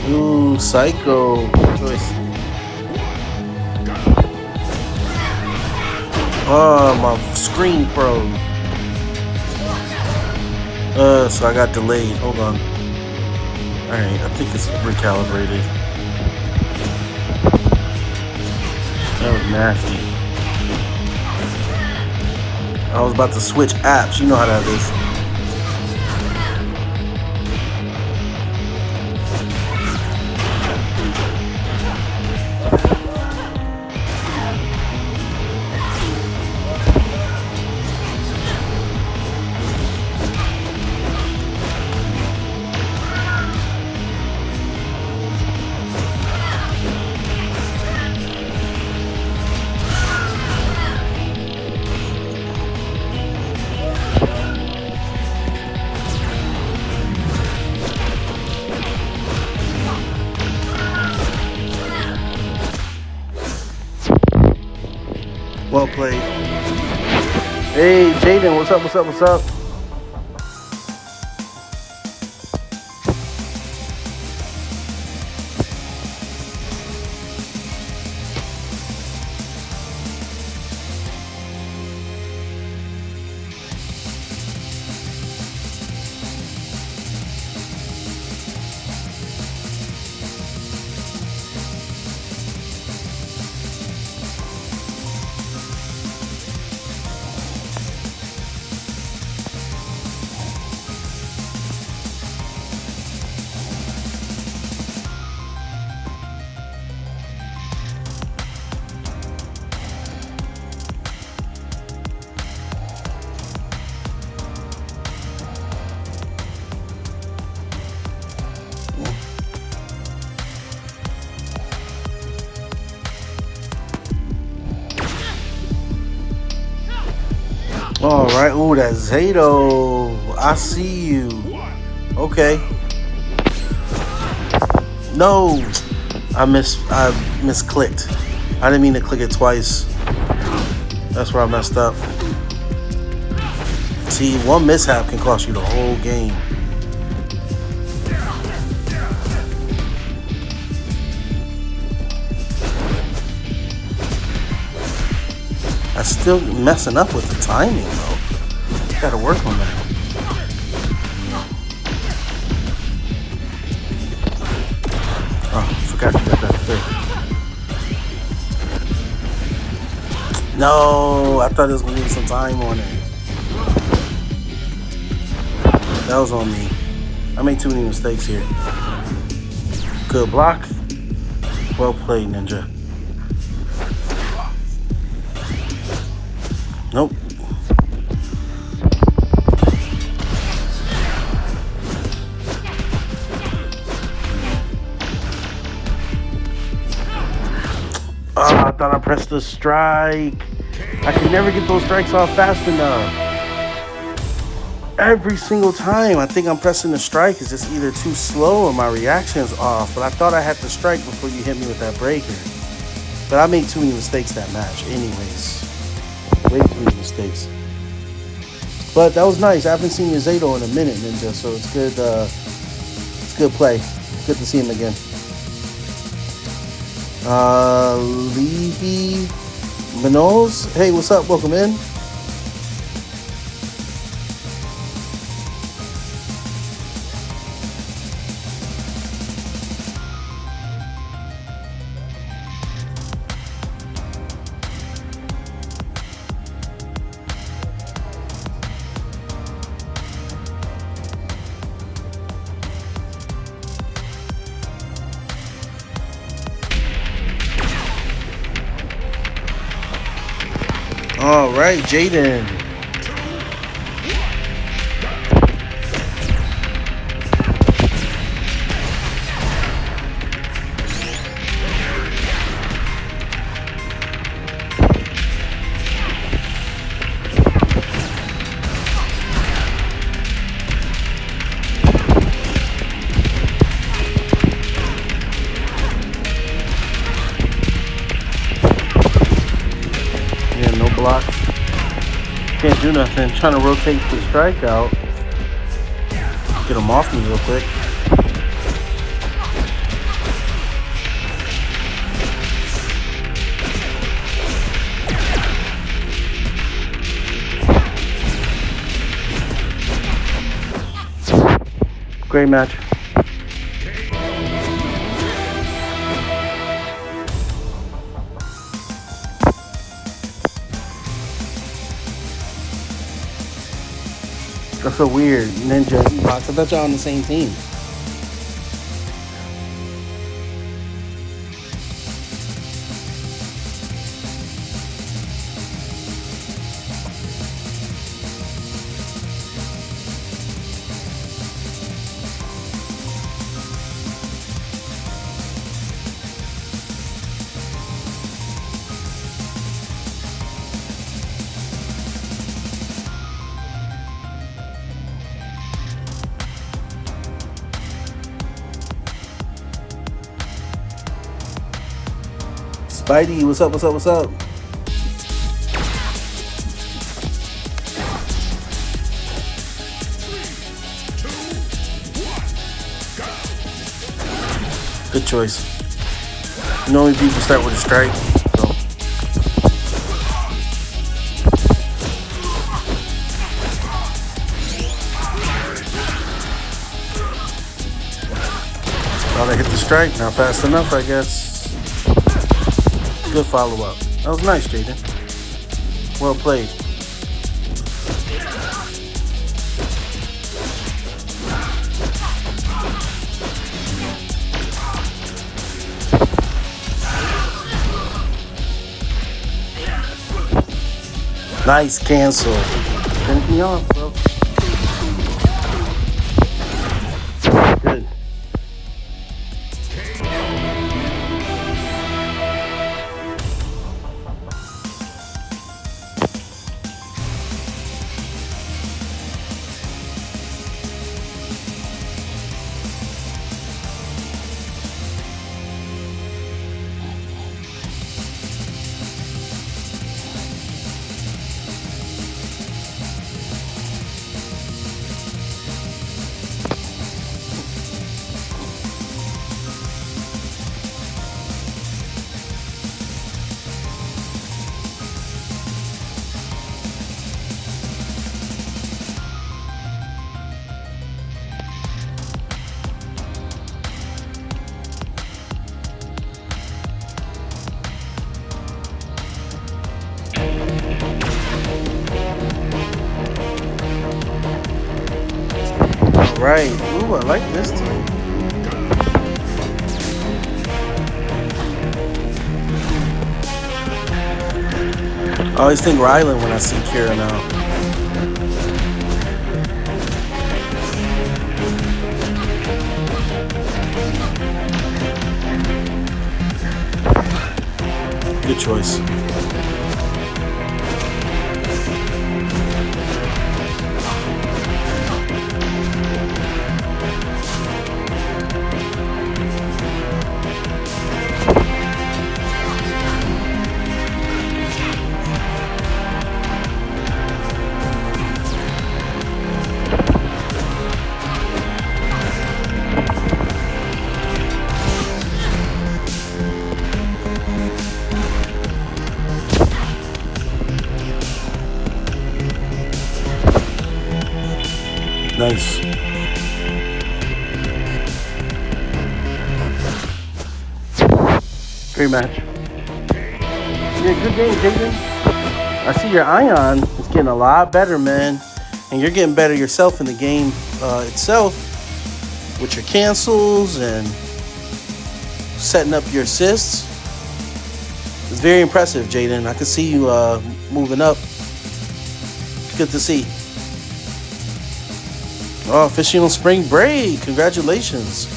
Ooh, Psycho. Good choice. Oh, my screen froze. So I got delayed. Hold on. Alright, I think it's recalibrated. That was nasty. I was about to switch apps. You know how that is. Well played. Hey, Jaden, what's up, what's up, what's up? All right. Ooh, that's Zato. I see you. Okay. No, I misclicked. I didn't mean to click it twice. That's where I messed up. See, one mishap can cost you the whole game. I'm still messing up with the timing, though. Gotta work on that. Oh, forgot you got that thing. No, I thought it was gonna leave some time on it. That was on me. I made too many mistakes here. Good block. Well played, Ninja. Nope. Oh, I thought I pressed the strike. I can never get those strikes off fast enough. Every single time I think I'm pressing the strike, it's just either too slow or my reaction's off. But I thought I had to strike before you hit me with that breaker. But I made too many mistakes that match anyways. Way too many mistakes. But that was nice. I haven't seen your Zato in a minute, Ninja, so it's good. It's good play. Good to see him again. Levy Manoz. Hey, what's up? Welcome in. All right, Jaden. Yeah, no blocks. Can't do nothing. Trying to rotate the strike out. Get him off me real quick. Great match. That's so weird. Ninja and Evox. I thought y'all on the same team. Spidey, what's up, what's up, what's up? Good choice. Normally people start with a strike, so. Thought I hit the strike, not fast enough, I guess. Good follow-up. That was nice, Jaden. Well played. Nice cancel. Finish me off, bro. Good. Right. Ooh, I like this team. I always think Rylan when I see Kira now. Good choice. Nice. Great match. Yeah, good game, Jaden. I see your Ion is getting a lot better, man. And you're getting better yourself in the game itself with your cancels and setting up your assists. It's very impressive, Jaden. I can see you moving up. It's good to see. Oh, fishing on spring break. Congratulations.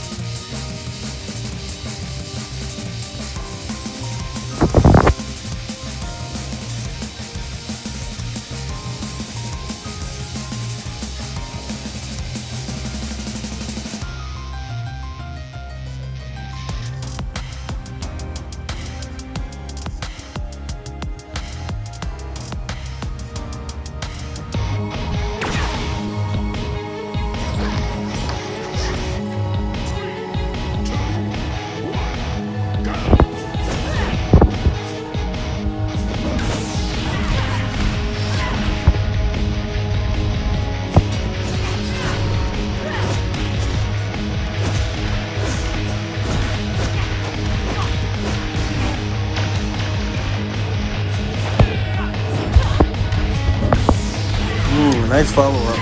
Nice follow-up.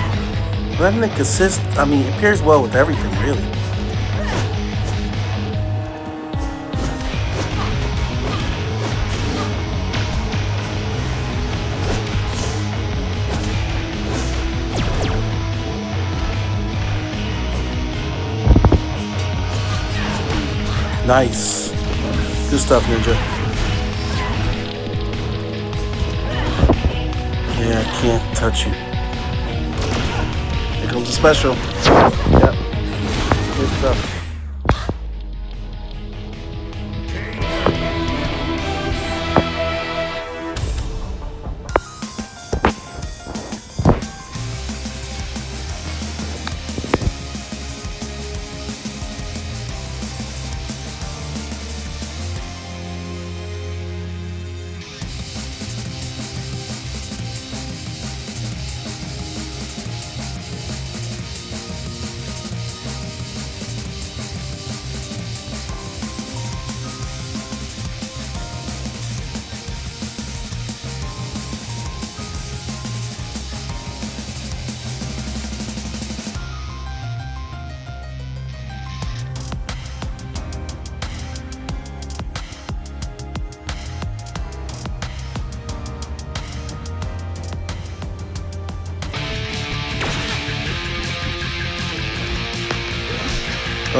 Letting it consist, I mean, it pairs well with everything, really. Nice. Good stuff, Ninja. Yeah, I can't touch you. Here comes the special. Yep. Good stuff.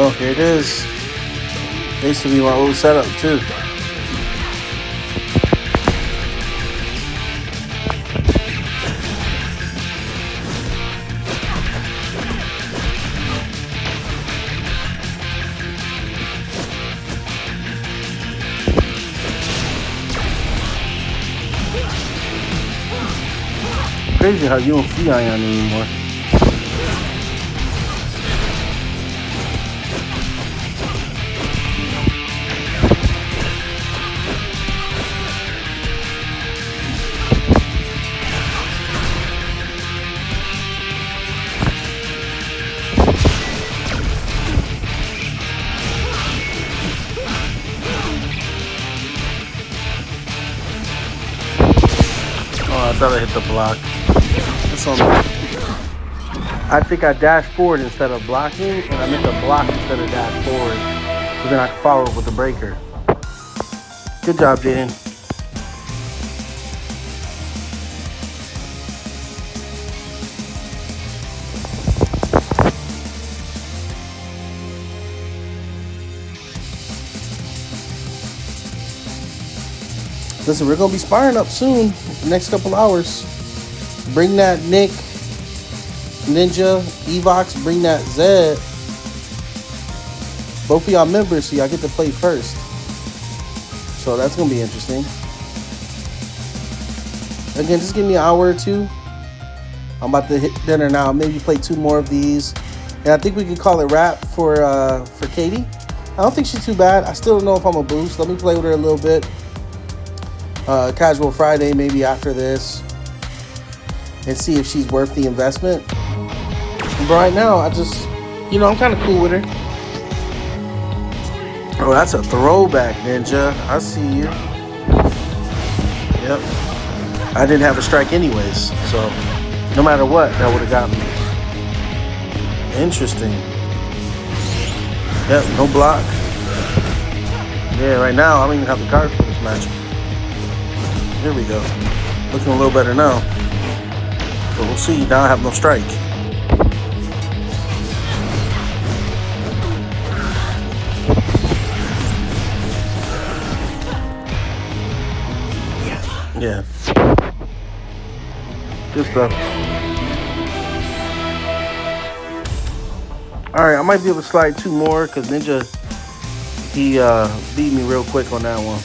Oh, here it is. This to be my old setup too. Crazy how you don't see Ion anymore. Oh, I thought I hit the block. That's on me. I think I dashed forward instead of blocking, and I meant to block instead of dash forward. So then I can follow up with the breaker. Good job, Jaden. Listen, we're going to be sparring up soon, the next couple hours. Bring that Nick, Ninja, Evox, bring that Zed. Both of y'all members, so y'all get to play first. So that's going to be interesting. Again, just give me an hour or two. I'm about to hit dinner now. Maybe play 2 more of these. And I think we could call it wrap for Katie. I don't think she's too bad. I still don't know if I'm a boost. Let me play with her a little bit. Casual Friday, maybe after this. And see if she's worth the investment. But right now, I just, I'm kind of cool with her. Oh, that's a throwback, Ninja. I see you. Yep. I didn't have a strike anyways, so no matter what, that would have got me. Interesting. Yep, no block. Yeah, right now, I don't even have the cards for this match. Here we go. Looking a little better now. But we'll see. Now I have no strike. Yeah. Good stuff. Alright, I might be able to slide 2 more because Ninja, he beat me real quick on that one.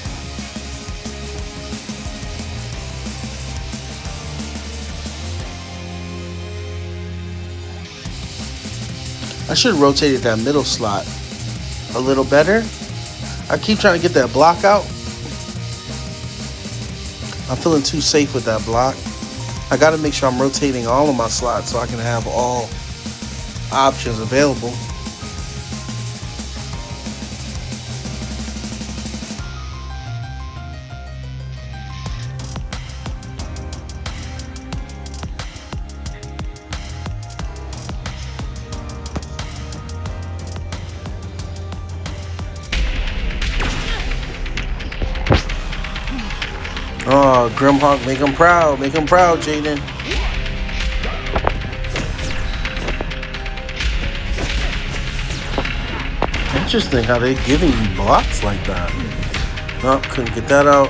I should have rotated that middle slot a little better. I keep trying to get that block out. I'm feeling too safe with that block. I got to make sure I'm rotating all of my slots so I can have all options available. Oh, Grimhawk, make him proud. Make him proud, Jaden. Interesting how they're giving you blocks like that. No, couldn't get that out.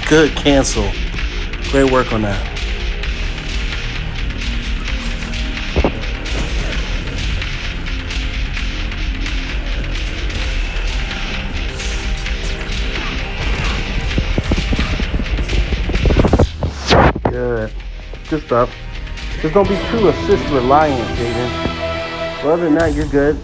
Good cancel. Great work on that. Good. Good stuff. Just don't be too assist reliant, Jaden. Other than that, you're good.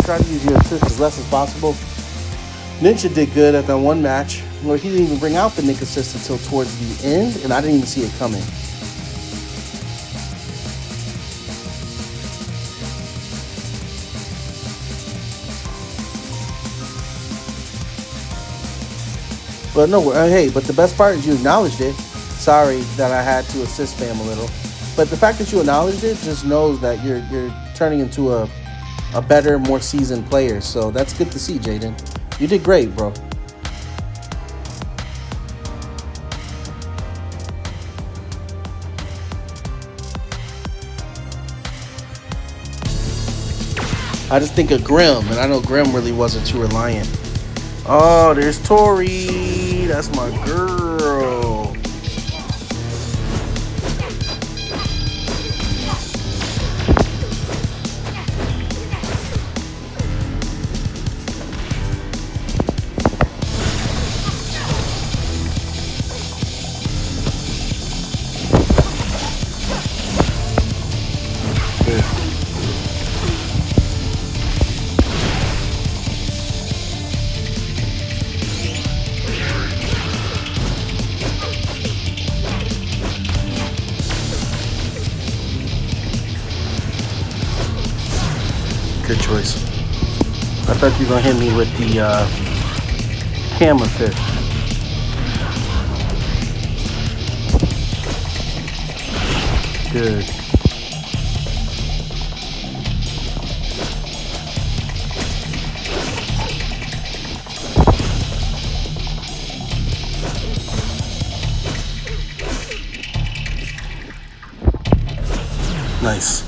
Try to use your assist as less as possible. Ninja did good at that one match where he didn't even bring out the Nick assist until towards the end, and I didn't even see it coming. But no, hey, but the best part is you acknowledged it. Sorry that I had to assist spam a little, but the fact that you acknowledged it just knows that you're turning into a better, more seasoned player. So that's good to see, Jaden. You did great, bro. I just think of Grim, and I know Grim really wasn't too reliant. Oh, there's Tori. That's my girl. Good choice. I thought you were going to hit me with the cam assist. Good. Nice.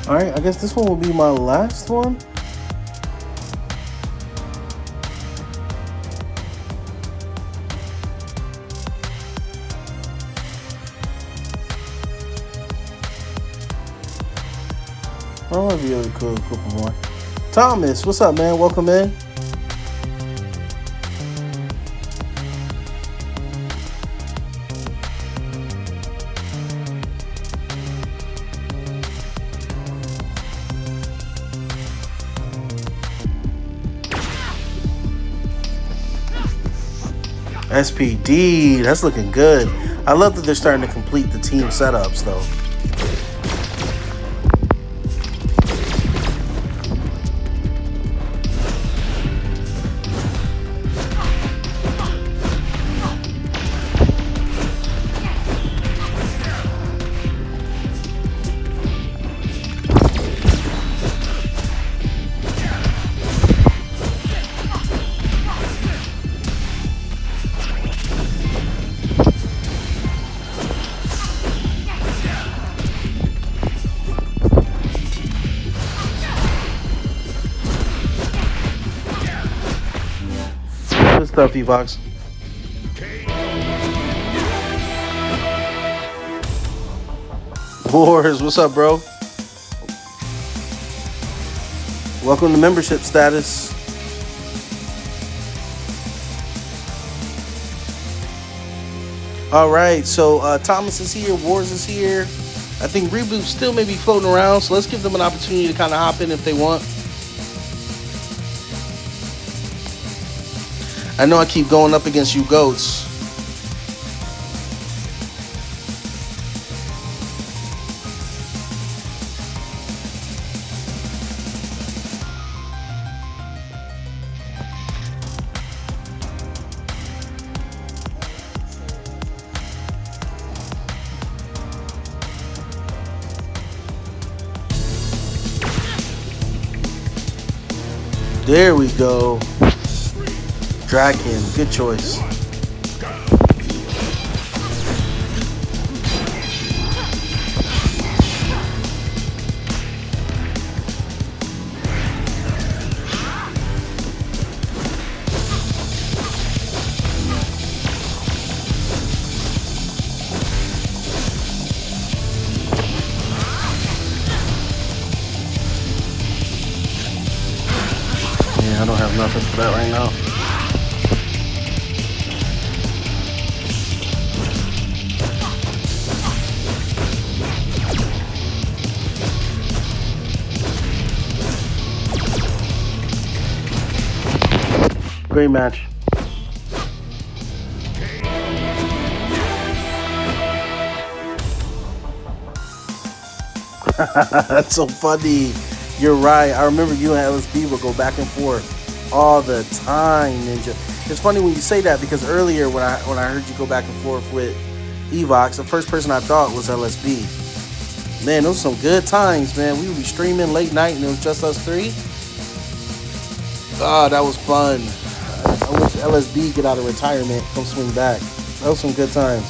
Alright, I guess this one will be my last one. I might be able to cook a couple more. Thomas, what's up, man? Welcome in. SPD, that's looking good. I love that they're starting to complete the team setups, though. Good stuff, Evox. Wars, what's up, bro? Welcome to membership status. All right, so Thomas is here, Wars is here. I think Reboot still may be floating around, so let's give them an opportunity to kind of hop in if they want. I know I keep going up against you goats. There we go. Draken, good choice. Yeah, I don't have nothing for that right now. Great match. That's so funny. You're right. I remember you and LSB would go back and forth all the time, Ninja. It's funny when you say that because earlier when I heard you go back and forth with Evox, the first person I thought was LSB. Man, those were some good times, man. We would be streaming late night and it was just us three. Oh, that was fun. I wish LSB get out of retirement, come swing back. That was some good times.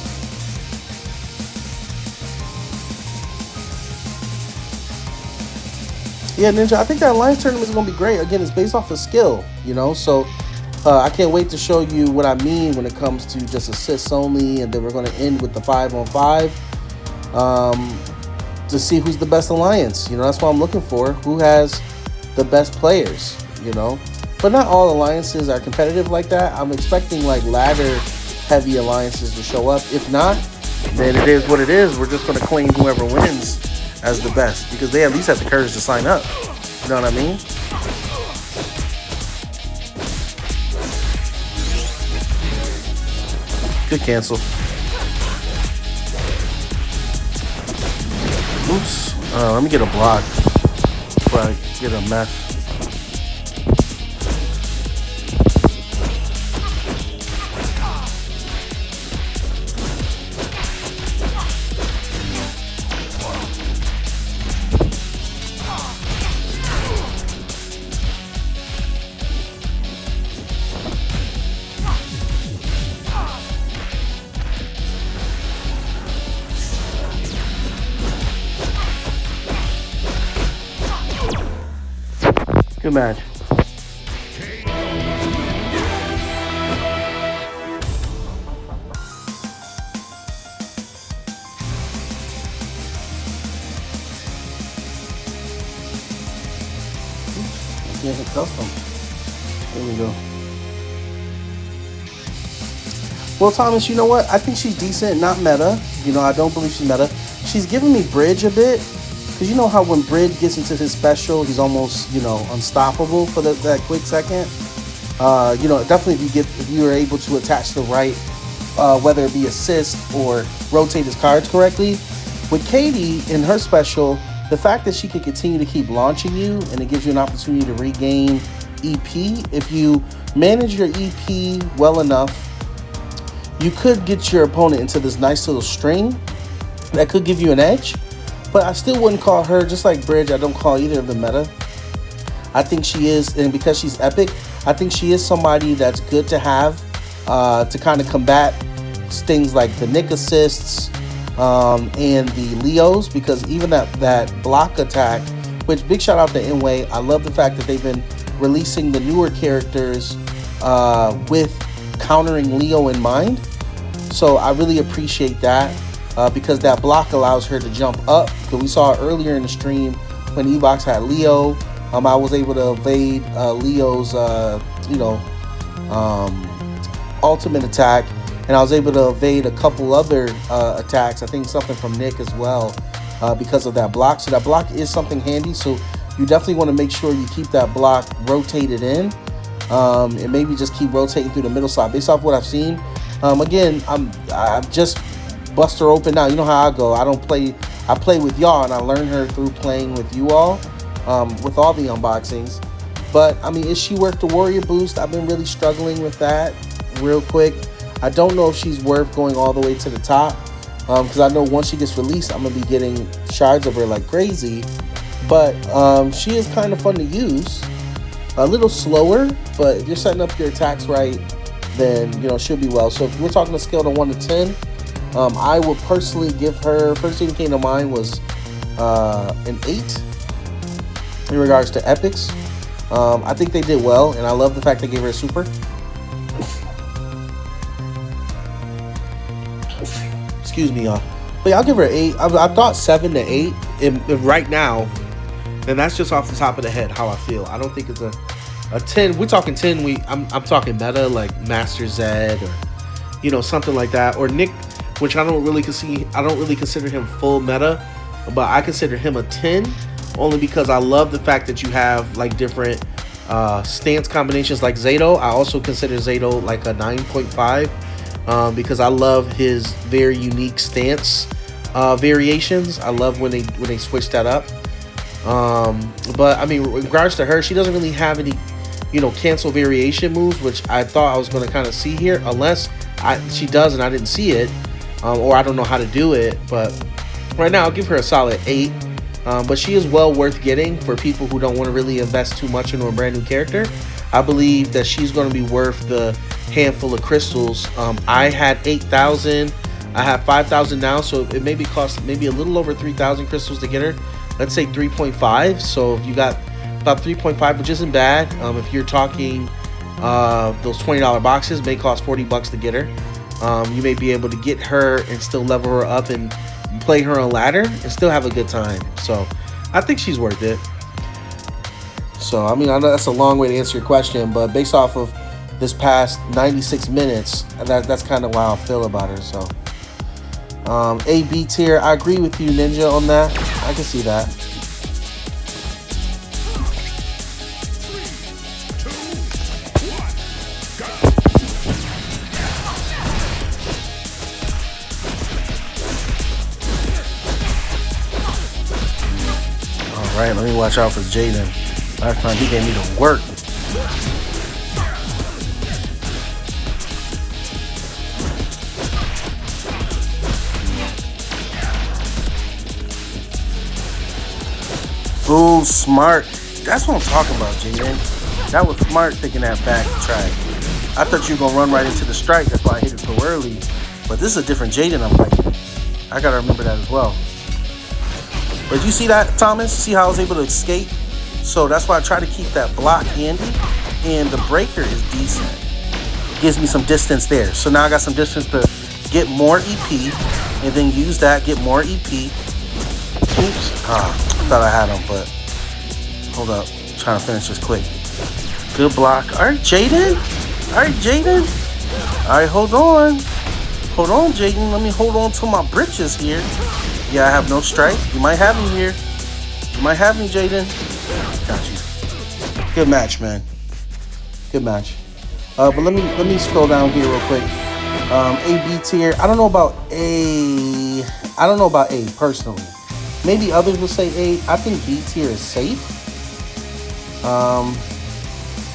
Yeah, Ninja, I think that Alliance tournament is going to be great. Again, it's based off of skill, you know, so I can't wait to show you what I mean when it comes to just assists only, and then we're going to end with the 5-on-5 to see who's the best Alliance. You know, that's what I'm looking for. Who has the best players, you know? But not all alliances are competitive like that. I'm expecting like ladder heavy alliances to show up. If not, then it is what it is. We're just going to claim whoever wins as the best because they at least have the courage to sign up. You know what I mean? Good cancel. Oops. Let me get a block before I get a mess. Good match. I can't hit custom. There we go. Well, Thomas, you know what? I think she's decent, not meta. You know, I don't believe she's meta. She's giving me bridge a bit. Because you know how when Bridge gets into his special, he's almost, you know, unstoppable for that quick second. You know, definitely if you are able to attach the right, whether it be assist or rotate his cards correctly. With Katie in her special, the fact that she can continue to keep launching you and it gives you an opportunity to regain EP. If you manage your EP well enough, you could get your opponent into this nice little string that could give you an edge. But I still wouldn't call her, just like Bridge, I don't call either of them meta. I think she is, and because she's epic, I think she is somebody that's good to have to kind of combat things like the Nick assists and the Leos, because even that block attack, which big shout out to Inway. I love the fact that they've been releasing the newer characters with countering Leo in mind. So I really appreciate that because that block allows her to jump up. Because we saw earlier in the stream when Evox had Leo, I was able to evade Leo's, ultimate attack, and I was able to evade a couple other attacks. I think something from Nick as well because of that block. So that block is something handy. So you definitely want to make sure you keep that block rotated in, and maybe just keep rotating through the middle slot. Based off what I've seen, again, I've just bust her open now. You know how I go. I play with y'all, and I learn her through playing with you all, with all the unboxings. But I mean, is she worth the warrior boost? I've been really struggling with that real quick. I don't know if she's worth going all the way to the top, because I know once she gets released, I'm gonna be getting shards of her like crazy. But she is kind of fun to use. A little slower, but if you're setting up your attacks right, then she'll be well. So if we're talking a scale of 1 to 10, I would personally give her, first thing that came to mind was an 8 in regards to epics. I think they did well, and I love the fact they gave her a super. Excuse me, y'all. But yeah, I'll give her an 8. I thought 7 to 8 right now, and that's just off the top of the head how I feel. I don't think it's a 10. We're talking 10. I'm talking meta, like Master Zed or something like that, or Nick, which I don't really consider him full meta, but I consider him a 10 only because I love the fact that you have like different stance combinations like Zato. I also consider Zato like a 9.5 because I love his very unique stance variations. I love when they switch that up. But I mean, in regards to her, she doesn't really have any cancel variation moves, which I thought I was going to kind of see here, unless she does and I didn't see it, or I don't know how to do it. But right now I'll give her a solid 8. But she is well worth getting for people who don't want to really invest too much into a brand new character. I believe that she's going to be worth the handful of crystals. I had 8,000. I have 5,000 now, so it maybe cost maybe a little over 3,000 crystals to get her. Let's say 3.5. So if you got about 3.5, which isn't bad. If you're talking those $20 boxes, may cost $40 to get her. You may be able to get her and still level her up and play her on ladder and still have a good time. So I think she's worth it. So I mean, I know that's a long way to answer your question, but based off of this past 96 minutes, that's kind of how I feel about her. So A, B tier, I agree with you, Ninja, on that. I can see that. 3, 2, 1, go! Alright, let me watch out for Jaden. Last time he gave me the work. Ooh, smart. That's what I'm talking about, Jaden. That was smart taking that back track. I thought you were going to run right into the strike. That's why I hit it so early. But this is a different Jaden I'm fighting. I got to remember that as well. But you see that, Thomas? See how I was able to escape? So that's why I try to keep that block handy. And the breaker is decent. It gives me some distance there. So now I got some distance to get more EP. And then use that, get more EP. Oops. I thought I had him, but hold up. I'm trying to finish this quick. Good block. All right, Jaden. All right, Jaden. All right, hold on. Hold on, Jaden. Let me hold on to my britches here. Yeah, I have no strike. You might have me here. You might have me, Jaden. Got you. Good match, man. Good match. But let me scroll down here real quick. A, B tier. I don't know about A. I don't know about A personally. Maybe others will say A. I think B tier is safe.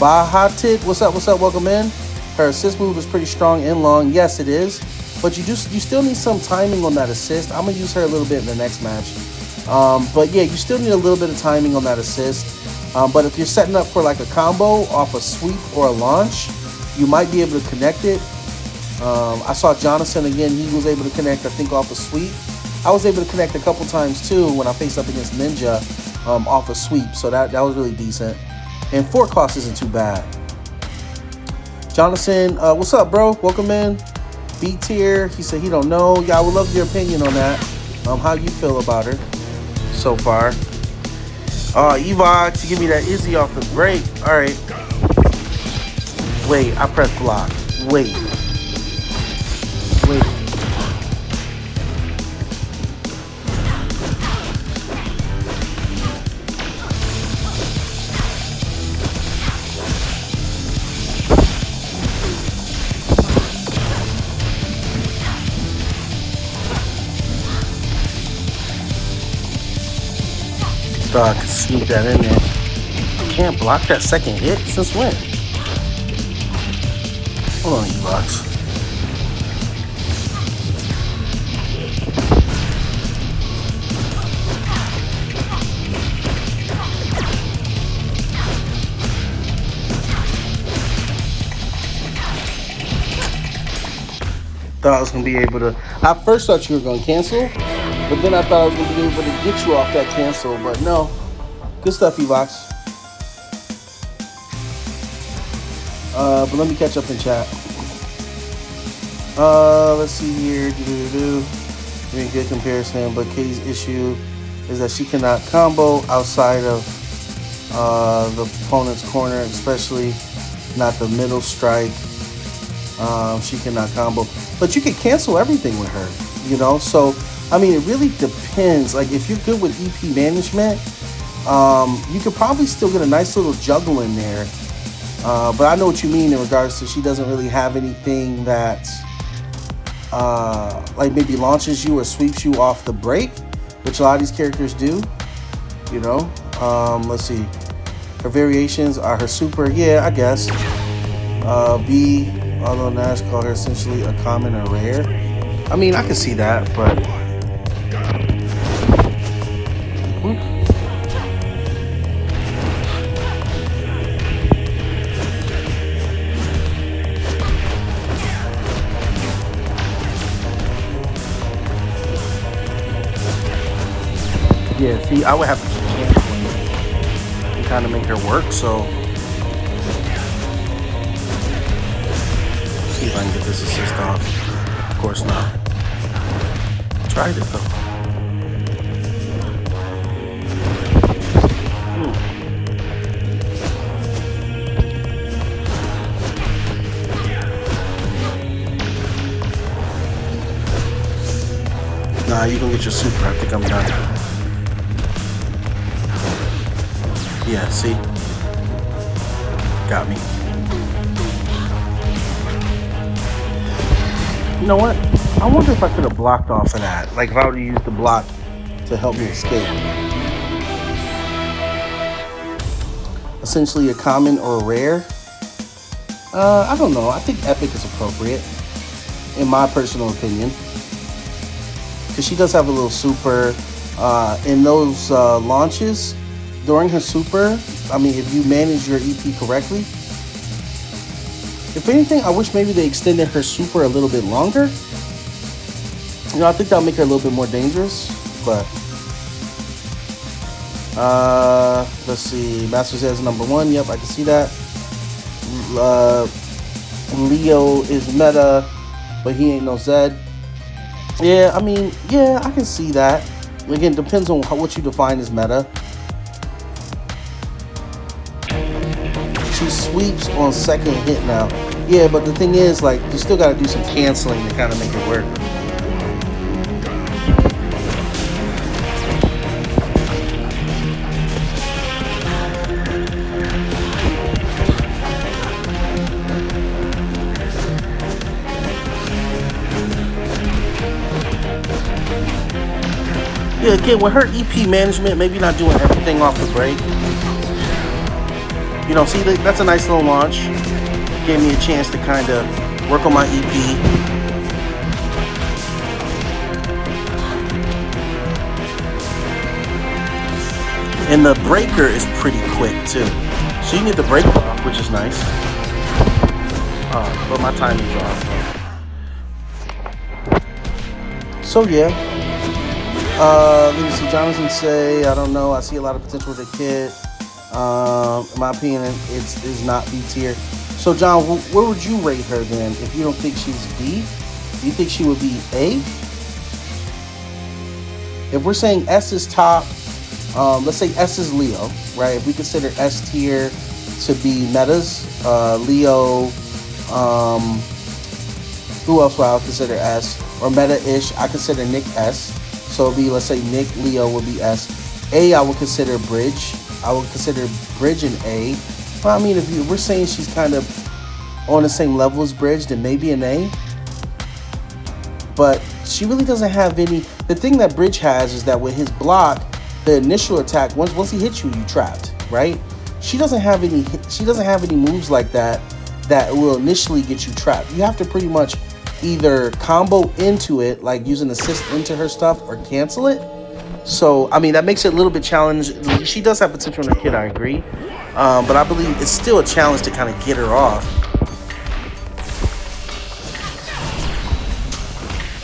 Bahatit, what's up? What's up? Welcome in. Her assist move is pretty strong and long. Yes, it is. But you still need some timing on that assist. I'm gonna use her a little bit in the next match. But yeah, you still need a little bit of timing on that assist. But if you're setting up for like a combo off a sweep or a launch, you might be able to connect it. I saw Jonathan again. He was able to connect, I think, off a sweep. I was able to connect a couple times too when I faced up against Ninja off a sweep. So that was really decent. And 4 cost isn't too bad. Jonathan, what's up, bro? Welcome in. B tier. He said he don't know. Yeah, I would love your opinion on that. How you feel about her so far? Evox, you give me that Izzy off the break. All right. Wait, I pressed block. Wait. Thought I could sneak that in there. I can't block that second hit? Since when? Hold on, Evox. Thought I was going to be able to... I first thought you were going to cancel, but then I thought I was going to be able to get you off that cancel, but no. Good stuff, Evox. But let me catch up in chat. Let's see here. Doing good comparison, but Katie's issue is that she cannot combo outside of the opponent's corner, especially not the middle strike. She cannot combo, but you can cancel everything with her, you know? So, I mean, it really depends. Like, if you're good with EP management, you could probably still get a nice little juggle in there. But I know what you mean in regards to she doesn't really have anything that, like, maybe launches you or sweeps you off the break, which a lot of these characters do, you know? Let's see. Her variations are her super, yeah, I guess. B, although Nash called her essentially a common or rare. I mean, I can see that, but... Yeah, see, I would have to keep canceling and kind of make her work, so... See if I can get this assist off. Of course not. Tried it, though. Nah, you gonna get your super. I think I'm done. Yeah, see? Got me. You know what? I wonder if I could have blocked off of that. Like, if I would have used the block to help me escape. Essentially a common or a rare. I don't know. I think epic is appropriate, in my personal opinion. Because she does have a little super. In those launches, during her super, I mean, if you manage your EP correctly, if anything, I wish maybe they extended her super a little bit longer. You know, I think that'll make her a little bit more dangerous. But let's see. Master says number 1. Yep, I can see that. Leo is meta, but he ain't no Zed. Yeah, I mean, yeah, I can see that. Again, depends on what you define as meta. She sweeps on second hit now. Yeah, but the thing is, like, you still got to do some canceling to kind of make it work. Yeah, again, with her EP management, maybe not doing everything off the break. You know, see, that's a nice little launch. Gave me a chance to kind of work on my EP. And the breaker is pretty quick, too. So you can get the breaker off, which is nice. But my timing's off. So, yeah. Let me see. Jonathan say, I don't know. I see a lot of potential with the kid. In my opinion, it's is not B tier. So, John, where would you rate her then? If you don't think she's B, do you think she would be A? If we're saying S is top, let's say S is Leo, right? If we consider S tier to be metas, Leo, um, who else would I consider S? Or meta-ish, I consider Nick S. So it'd be, let's say Nick, Leo would be S. A, I would consider Bridge. I would consider Bridge an A. Well, I mean, if we're saying she's kind of on the same level as Bridge, then maybe an A. But she really doesn't have any. The thing that Bridge has is that with his block, the initial attack, once he hits you, you trapped, right? She doesn't have any. She doesn't have any moves like that that will initially get you trapped. You have to pretty much either combo into it, like use an assist into her stuff, or cancel it. So, I mean, that makes it a little bit challenging. She does have potential in her kid, I agree. But I believe it's still a challenge to kind of get her off.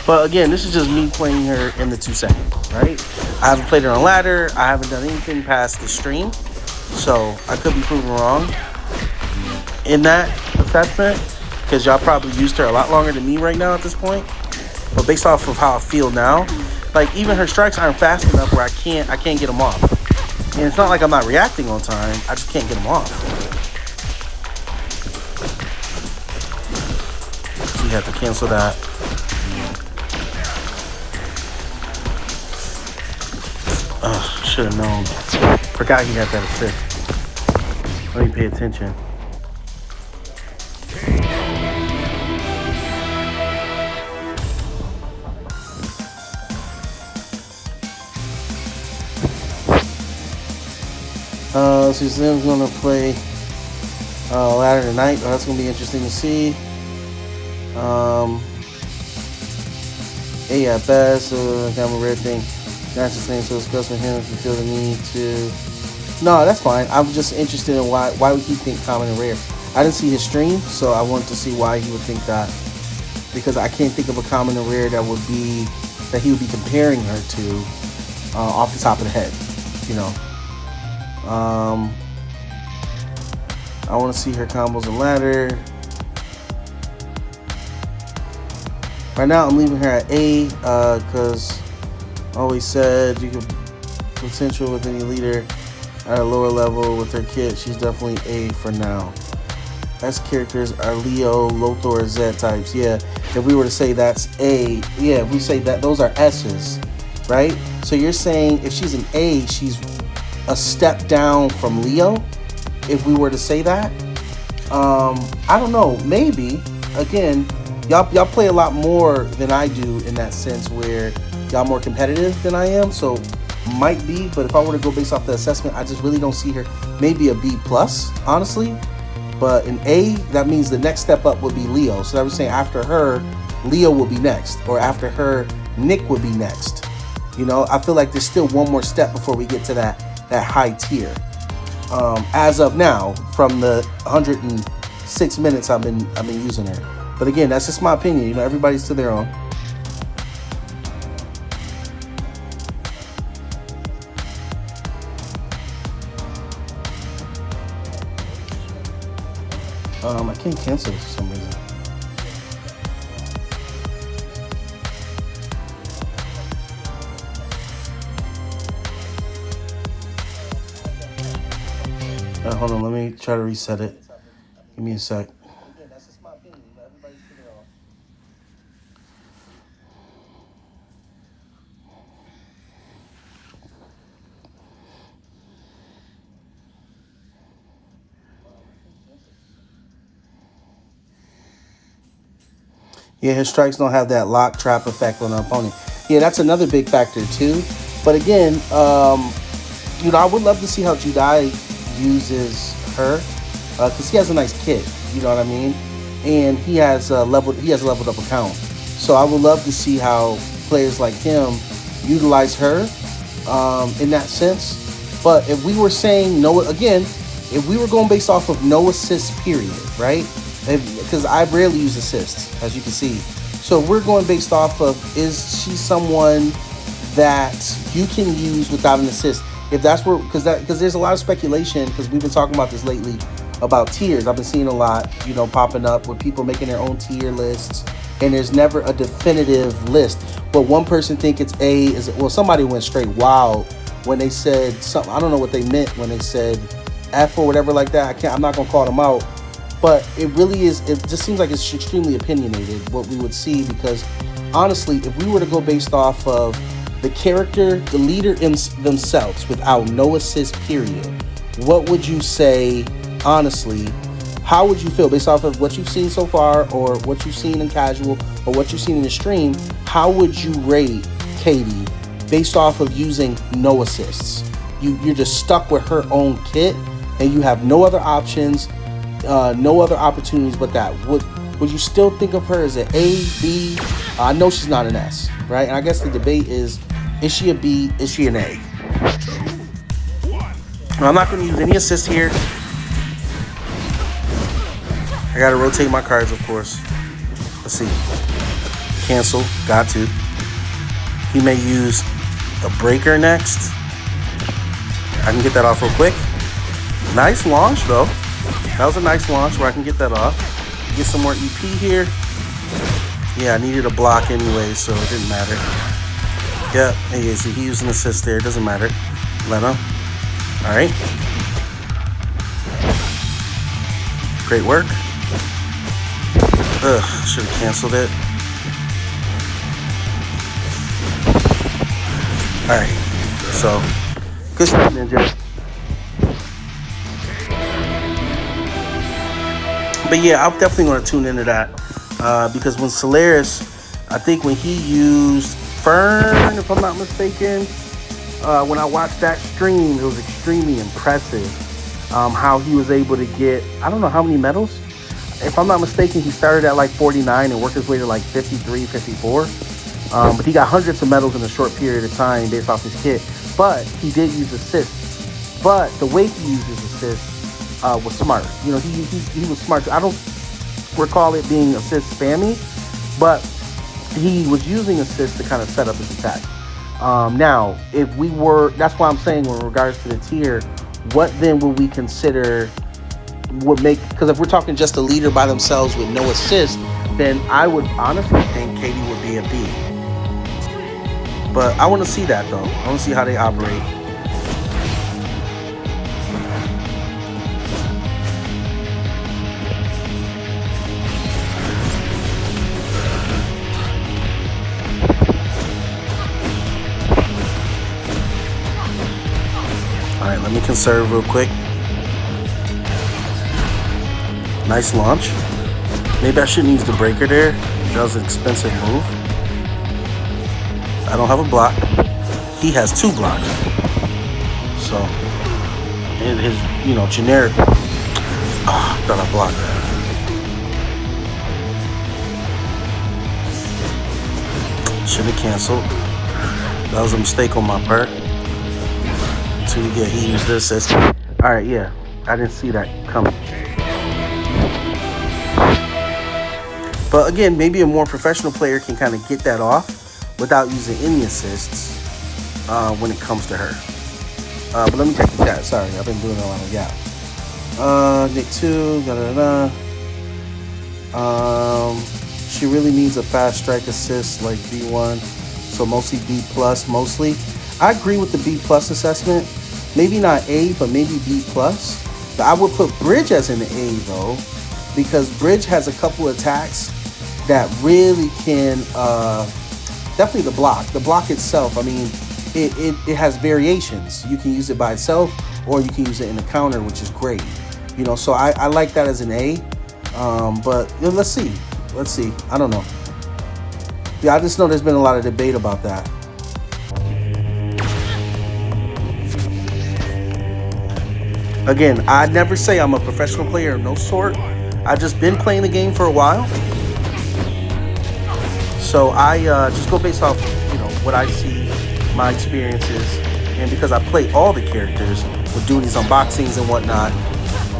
But again, this is just me playing her in the 2 seconds, right? I haven't played her on ladder. I haven't done anything past the stream. So, I could be proven wrong in that assessment, because y'all probably used her a lot longer than me right now at this point. But based off of how I feel now, like even her strikes aren't fast enough where I can't get them off. And it's not like I'm not reacting on time. I just can't get them off. So you have to cancel that. Should have known. Forgot he had that assist. Let me pay attention. So Zim's gonna play ladder tonight. That's gonna be interesting to see. A at best, kind of a rare thing. That's the same, so it's good for him if you feel the need to. No, that's fine. I'm just interested in why would he think common and rare. I didn't see his stream, so I wanted to see why he would think that. Because I can't think of a common and rare that he would be comparing her to off the top of the head, you know. I want to see her combos and ladder. Right now, I'm leaving her at A because I always said you could potential with any leader at a lower level with her kit. She's definitely A for now. S characters are Leo, Lothar, Z types. Yeah, if we were to say that's A, yeah, if we say that those are S's, right? So you're saying if she's an A, she's a step down from Leo, if we were to say that. I don't know, maybe. Again, y'all play a lot more than I do in that sense, where y'all more competitive than I am, so might be. But if I were to go based off the assessment, I just really don't see her. Maybe a B plus, honestly. But an A, that means the next step up would be Leo. So I was saying after her, Leo will be next, or after her, Nick would be next. You know, I feel like there's still one more step before we get to that high tier. As of now, from the 106 minutes I've been using her. But again, that's just my opinion. You know, everybody's to their own. I can't cancel this for some reason. Hold on, let me try to reset it. Give me a sec. Again, that's just my opinion. Everybody's to their own. Yeah, his strikes don't have that lock trap effect on the opponent. Yeah, that's another big factor too. But again, you know, I would love to see how Judai uses her, because he has a nice kit. You know what I mean? And he has a leveled up account. So I would love to see how players like him utilize her in that sense. But if we were saying no, again, if we were going based off of no assists, period, right? Because I rarely use assists, as you can see. So we're going based off of, is she someone that you can use without an assist? if that's where, because there's a lot of speculation, because we've been talking about this lately about tiers. I've been seeing a lot, you know, popping up with people making their own tier lists, and there's never a definitive list. But one person think it's A is, well, somebody went straight wild when they said something. I don't know what they meant when they said F or whatever like that. I'm not gonna call them out, but it really is. It just seems like it's extremely opinionated what we would see, because honestly, if we were to go based off of the character, the leader themselves, without no assist period, what would you say? Honestly, how would you feel based off of what you've seen so far, or what you've seen in casual, or what you've seen in the stream? How would you rate Katie based off of using no assists? You're just stuck with her own kit, and you have no other options, no other opportunities but that. Would you still think of her as an A, B? I know she's not an S, right? And I guess the debate is she a B? Is she an A? Now, I'm not going to use any assist here. I gotta rotate my cards, of course. Let's see. Cancel. Got to. He may use a breaker next. I can get that off real quick. Nice launch, though. That was a nice launch where I can get that off. Get some more EP here. Yeah, I needed a block anyway, so it didn't matter. Yep. Hey, see, he used an assist there. It doesn't matter. Let him. All right. Great work. Ugh, should have canceled it. Alright, so, good shot, Ninja. But yeah, I'm definitely going to tune into that. Because when Solaris, I think when he used Fern, if I'm not mistaken, when I watched that stream, it was extremely impressive. How he was able to get, I don't know how many medals. If I'm not mistaken, he started at like 49 and worked his way to like 53, 54. But he got hundreds of medals in a short period of time based off his kit. But he did use assists. But the way he used his assists was smart. You know, he was smart. I don't recall it being assist spammy, but he was using assists to kind of set up his attack. Now, if we were, that's why I'm saying in regards to the tier, what then would we consider would make, because if we're talking just a leader by themselves with no assist, then I would honestly think Katie would be a B. But I want to see that though. I want to see how they operate. All right, let me conserve real quick. Nice launch. Maybe I shouldn't use the breaker there. That was an expensive move. I don't have a block. He has 2 blocks. So, it is, you know, generic. Oh, thought I blocked that. Should have canceled. That was a mistake on my part. Yeah, he used this assist. All right, yeah. I didn't see that coming. But again, maybe a more professional player can kind of get that off without using any assists when it comes to her. But let me check the chat. Sorry, I've been doing a lot of Nick 2, she really needs a fast strike assist like B1. So mostly B+, mostly. I agree with the B+ assessment. Maybe not A, but maybe B+. But I would put Bridge as an A though, because Bridge has a couple attacks that really can, definitely the block. The block itself, I mean, it has variations. You can use it by itself, or you can use it in a counter, which is great. You know, so I like that as an A. But you know, let's see. I don't know. Yeah, I just know there's been a lot of debate about that. Again, I never say I'm a professional player of no sort. I've just been playing the game for a while. So I just go based off, you know, what I see, my experiences. And because I play all the characters with doing these unboxings and whatnot,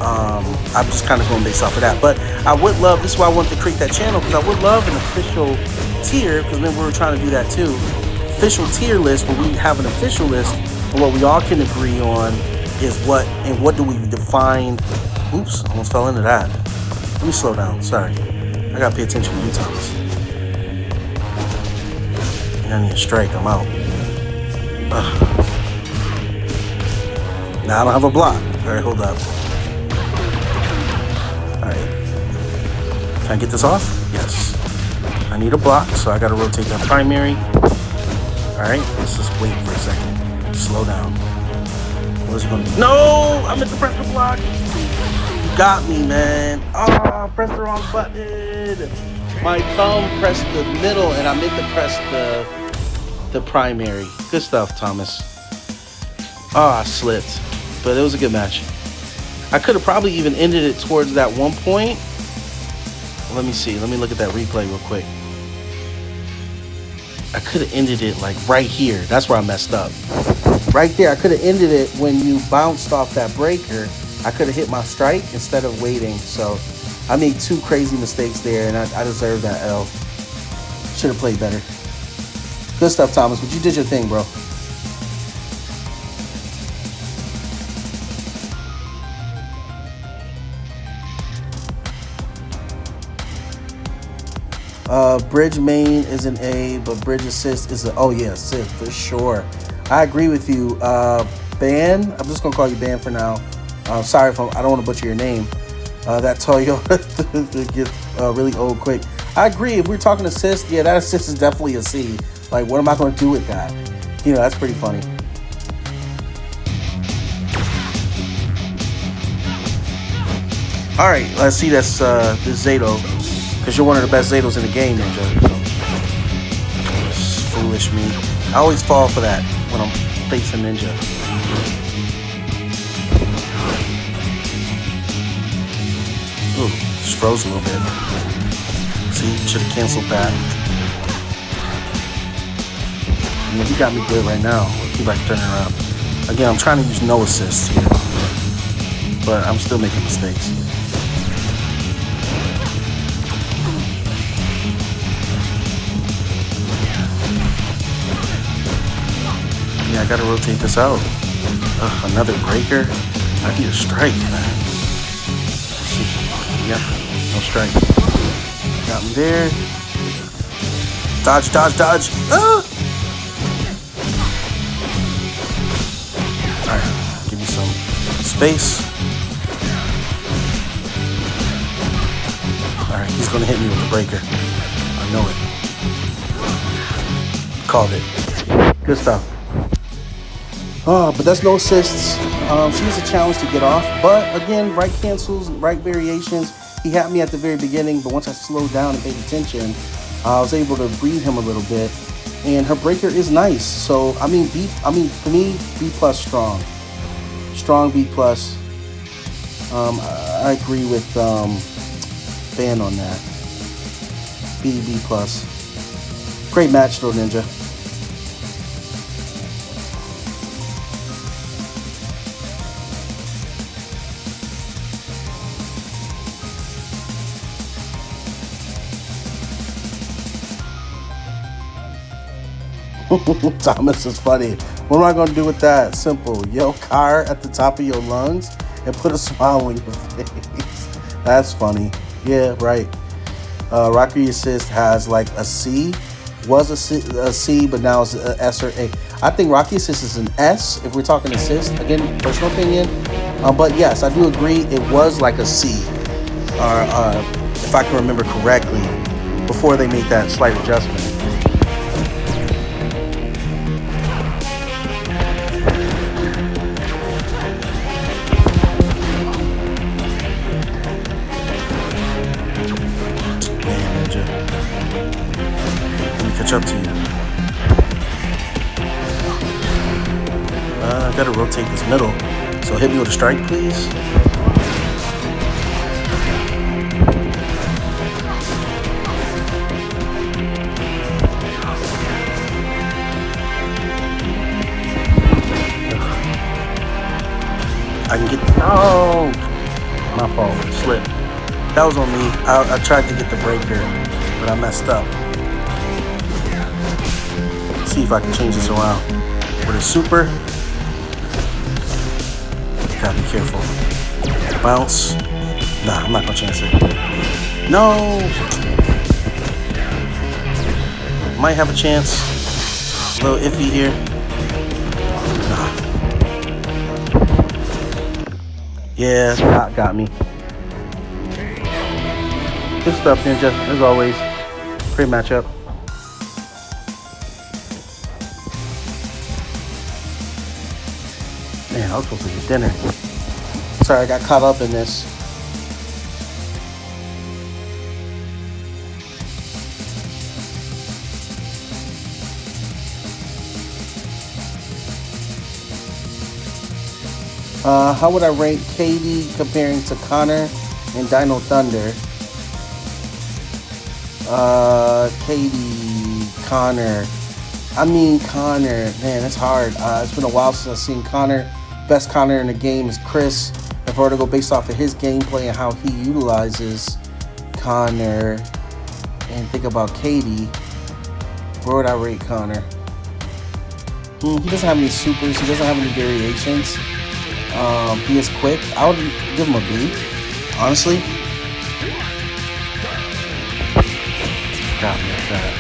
I'm just kind of going based off of that. But I would love, this is why I wanted to create that channel, because I would love an official tier, because remember we were trying to do that too. Official tier list, where we have an official list And what we all can agree on is what do we define. Oops, almost fell into that. Let me slow down. Sorry. I gotta pay attention to you, Thomas. I need a strike. I'm out. Ugh. Now I don't have a block. Alright, hold up. Alright. Can I get this off? Yes. I need a block, so I gotta rotate that primary. Alright, let's just wait for a second. Slow down. What is it gonna be? No! I meant to press the block! You got me, man. Oh, pressed the wrong button. My thumb pressed the middle and I meant to press the primary. Good stuff, Thomas. Oh, I slipped. But it was a good match. I could have probably even ended it towards that one point. Let me see. Let me look at that replay real quick. I could have ended it like right here. That's where I messed up. Right there, I could have ended it when you bounced off that breaker. I could have hit my strike instead of waiting. So I made two crazy mistakes there, and I deserve that L. Should have played better. Good stuff, Thomas, but you did your thing, bro. Bridge main is an A, but bridge assist is a, oh yeah, assist for sure. I agree with you. Ban, I'm just gonna call you Ban for now. Sorry if I don't want to butcher your name. That Toyota gets really old quick. I agree. If we're talking assist, yeah, that assist is definitely a C. Like, what am I going to do with that? You know, that's pretty funny. All right, let's see. That's this Zato, because you're one of the best Zatos in the game, Ninja. So, foolish me. I always fall for that when I'm facing Ninja. Ooh, just froze a little bit. See, should have canceled that. I mean, he got me good right now. He like turning around. Again, I'm trying to use no assist here, but I'm still making mistakes. Yeah, I gotta rotate this out. Ugh, another breaker. I need a strike, man. Yep, no strike. Got me there. Dodge, dodge, dodge. Ah! Alright, give me some space. Alright, he's gonna hit me with the breaker. I know it. Called it. Good stuff. But that's no assists. She's a challenge to get off. But again, right cancels, right variations. He had me at the very beginning, but once I slowed down and paid attention, I was able to read him a little bit. And her breaker is nice. So for me, B plus strong. Strong B plus. I agree with Van on that. B plus. Great match though, Ninja. Thomas is funny. What am I going to do with that? Simple. Yell car at the top of your lungs and put a smile on your face. That's funny. Yeah, right. Rocky Assist has like a C. Was a C, but now it's an S or A. I think Rocky Assist is an S if we're talking assist. Again, personal opinion. But yes, I do agree it was like a C. If I can remember correctly, before they made that slight adjustment. Up to you. I gotta rotate this middle. So hit me with a strike, please. I can get. Oh, my fault. Slip. That was on me. I tried to get the breaker, but I messed up. See if I can change this around with a super. Gotta be careful. Bounce. Nah, I'm not gonna chance it. No! Might have a chance. A little iffy here. Nah. Yeah, got me. Good stuff, Ninja, as always. Great matchup. Man, I was supposed to get dinner. Sorry, I got caught up in this. How would I rank KD comparing to Connor and Dino Thunder? KD, Connor. I mean Connor. Man, that's hard. It's been a while since I've seen Connor. Best Connor in the game is Chris. If I were to go based off of his gameplay and how he utilizes Connor and think about KD, where would I rate Connor? He doesn't have any supers. He doesn't have any variations. He is quick. I would give him a B, honestly. Got me like that.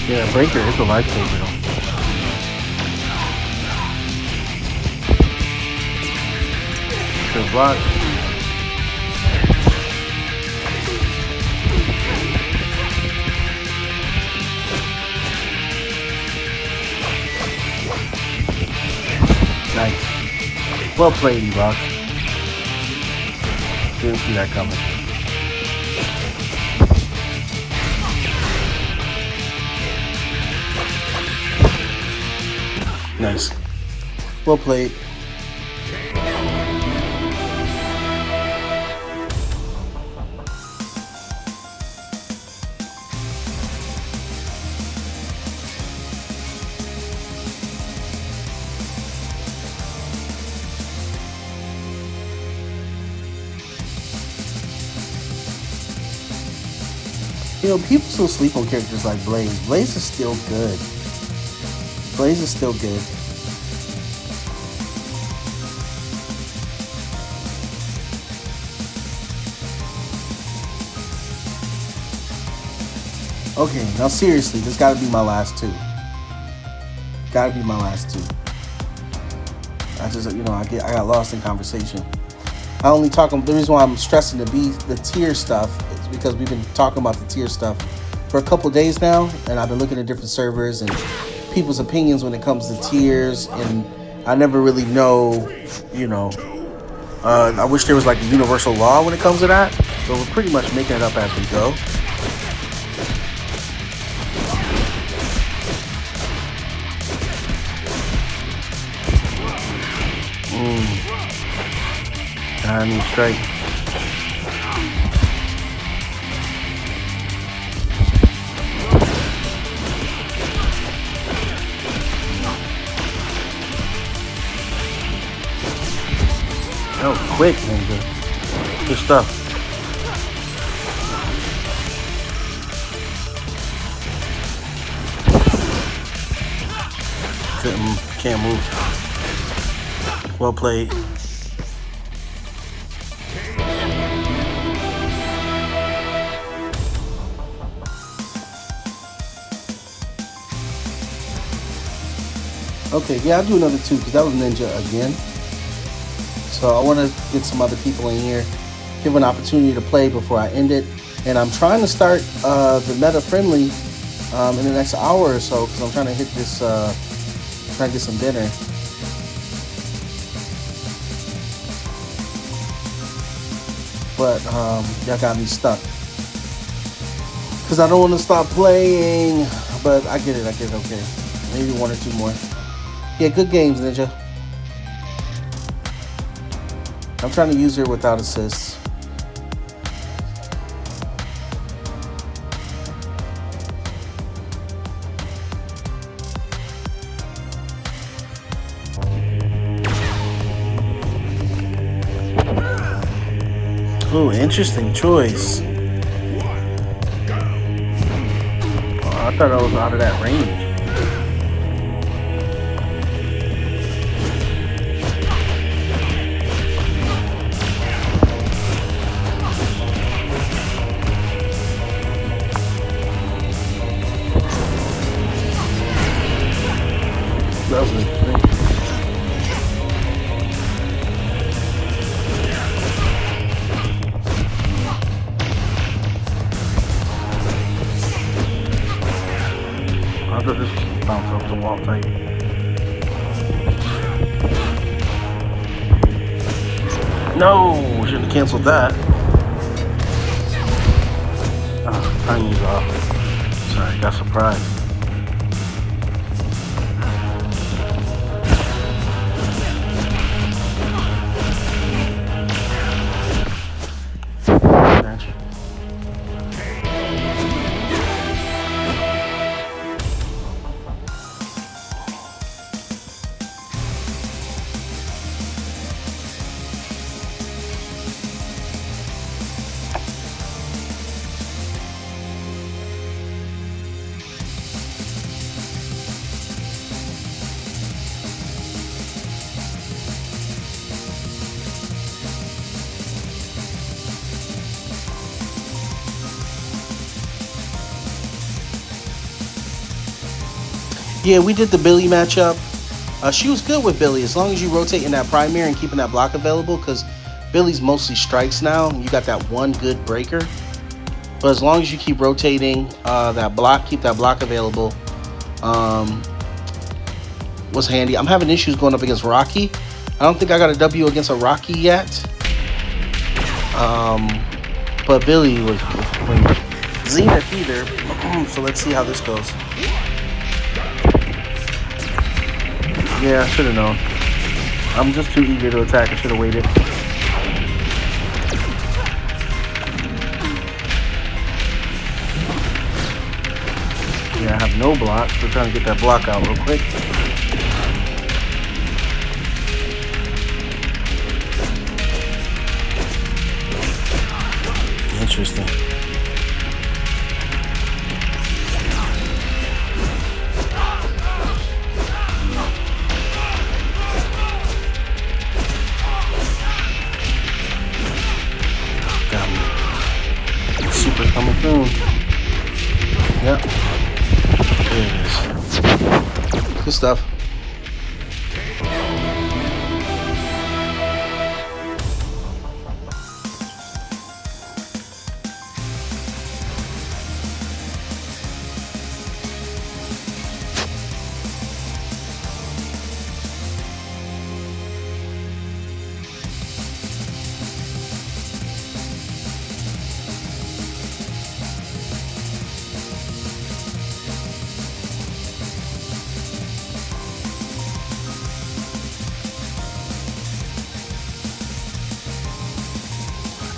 Yeah, Breaker is a lifesaver though. Good block. Nice. Well played, E-Box. Didn't see that coming. Nice. Well played. You know, people still sleep on characters like Blaze. Blaze is still good. Blaze is still good. Okay, now seriously, this gotta be my last two. Gotta be my last two. I got lost in conversation. I only talk. The reason why I'm stressing the tier stuff is because we've been talking about the tier stuff for a couple days now, and I've been looking at different servers and people's opinions when it comes to tiers, and I never really know. I wish there was like a universal law when it comes to that, but we're pretty much making it up as we go. I mean, strike. That was quick, Ninja. Good stuff. Can't move. Well played. Okay, yeah, I'll do another two because that was Ninja again. So I want to get some other people in here, give an opportunity to play before I end it. And I'm trying to start the meta friendly in the next hour or so because I'm trying to hit this, trying to get some dinner. But y'all got me stuck because I don't want to stop playing. But I get it. Okay, maybe one or two more. Yeah, good games, Ninja. I'm trying to use her without assists. Ooh, interesting choice. Oh, I thought I was out of that range. That was interesting. I thought this was bounce off the wall type. No, should have canceled that. Oh, timing's off. Sorry, got surprised. Yeah, we did the Billy matchup. She was good with Billy as long as you rotate in that primary and keeping that block available, because Billy's mostly strikes now and you got that one good breaker. But as long as you keep rotating that block, keep that block available, was handy. I'm having issues going up against Rocky. I don't think I got a W against a Rocky yet. But Billy was playing Zenith either. So let's see how this goes. Yeah, I should have known. I'm just too eager to attack. I should have waited. Yeah, I have no block. So we're trying to get that block out real quick. Interesting. Super's coming soon. Yep. There it is. Good stuff.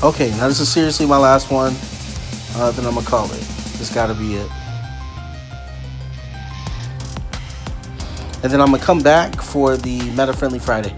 Okay, now this is seriously my last one. Then I'm gonna call it. This gotta be it. And then I'm gonna come back for the Meta Friendly Friday.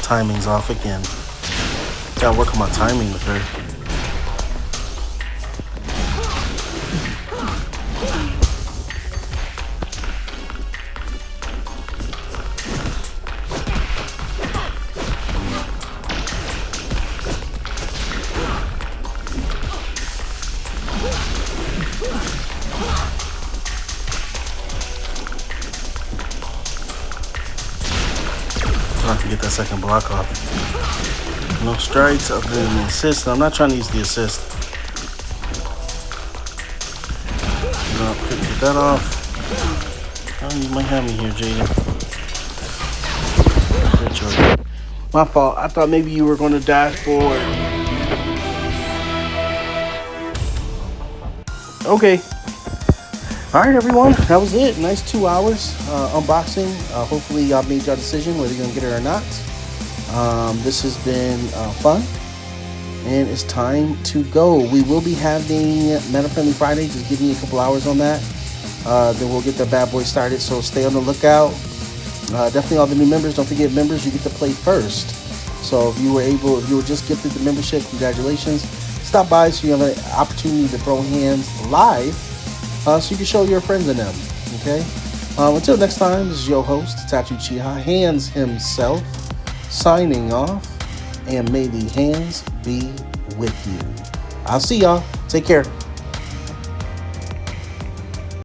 Timing's off again. Gotta work on my timing with her. I can get that second block off. No strikes other than the assist. I'm not trying to use the assist. No, couldn't get that off. Oh, you might have me here, Jaden. Good choice. My fault. I thought maybe you were going to dash forward. Okay. All right, everyone, that was it. Nice 2 hours unboxing. Hopefully, y'all made your decision whether you're gonna get it or not. This has been fun, and it's time to go. We will be having Meta Friendly Friday. Just give me a couple hours on that. Then we'll get the bad boy started. So stay on the lookout. Definitely, all the new members. Don't forget, members, you get to play first. So if you were just gifted the membership, congratulations. Stop by so you have an opportunity to throw hands live. So you can show your friends and them, okay? Until next time, this is your host, Tattoo Chiha, Hands himself, signing off, and may the hands be with you. I'll see y'all. Take care.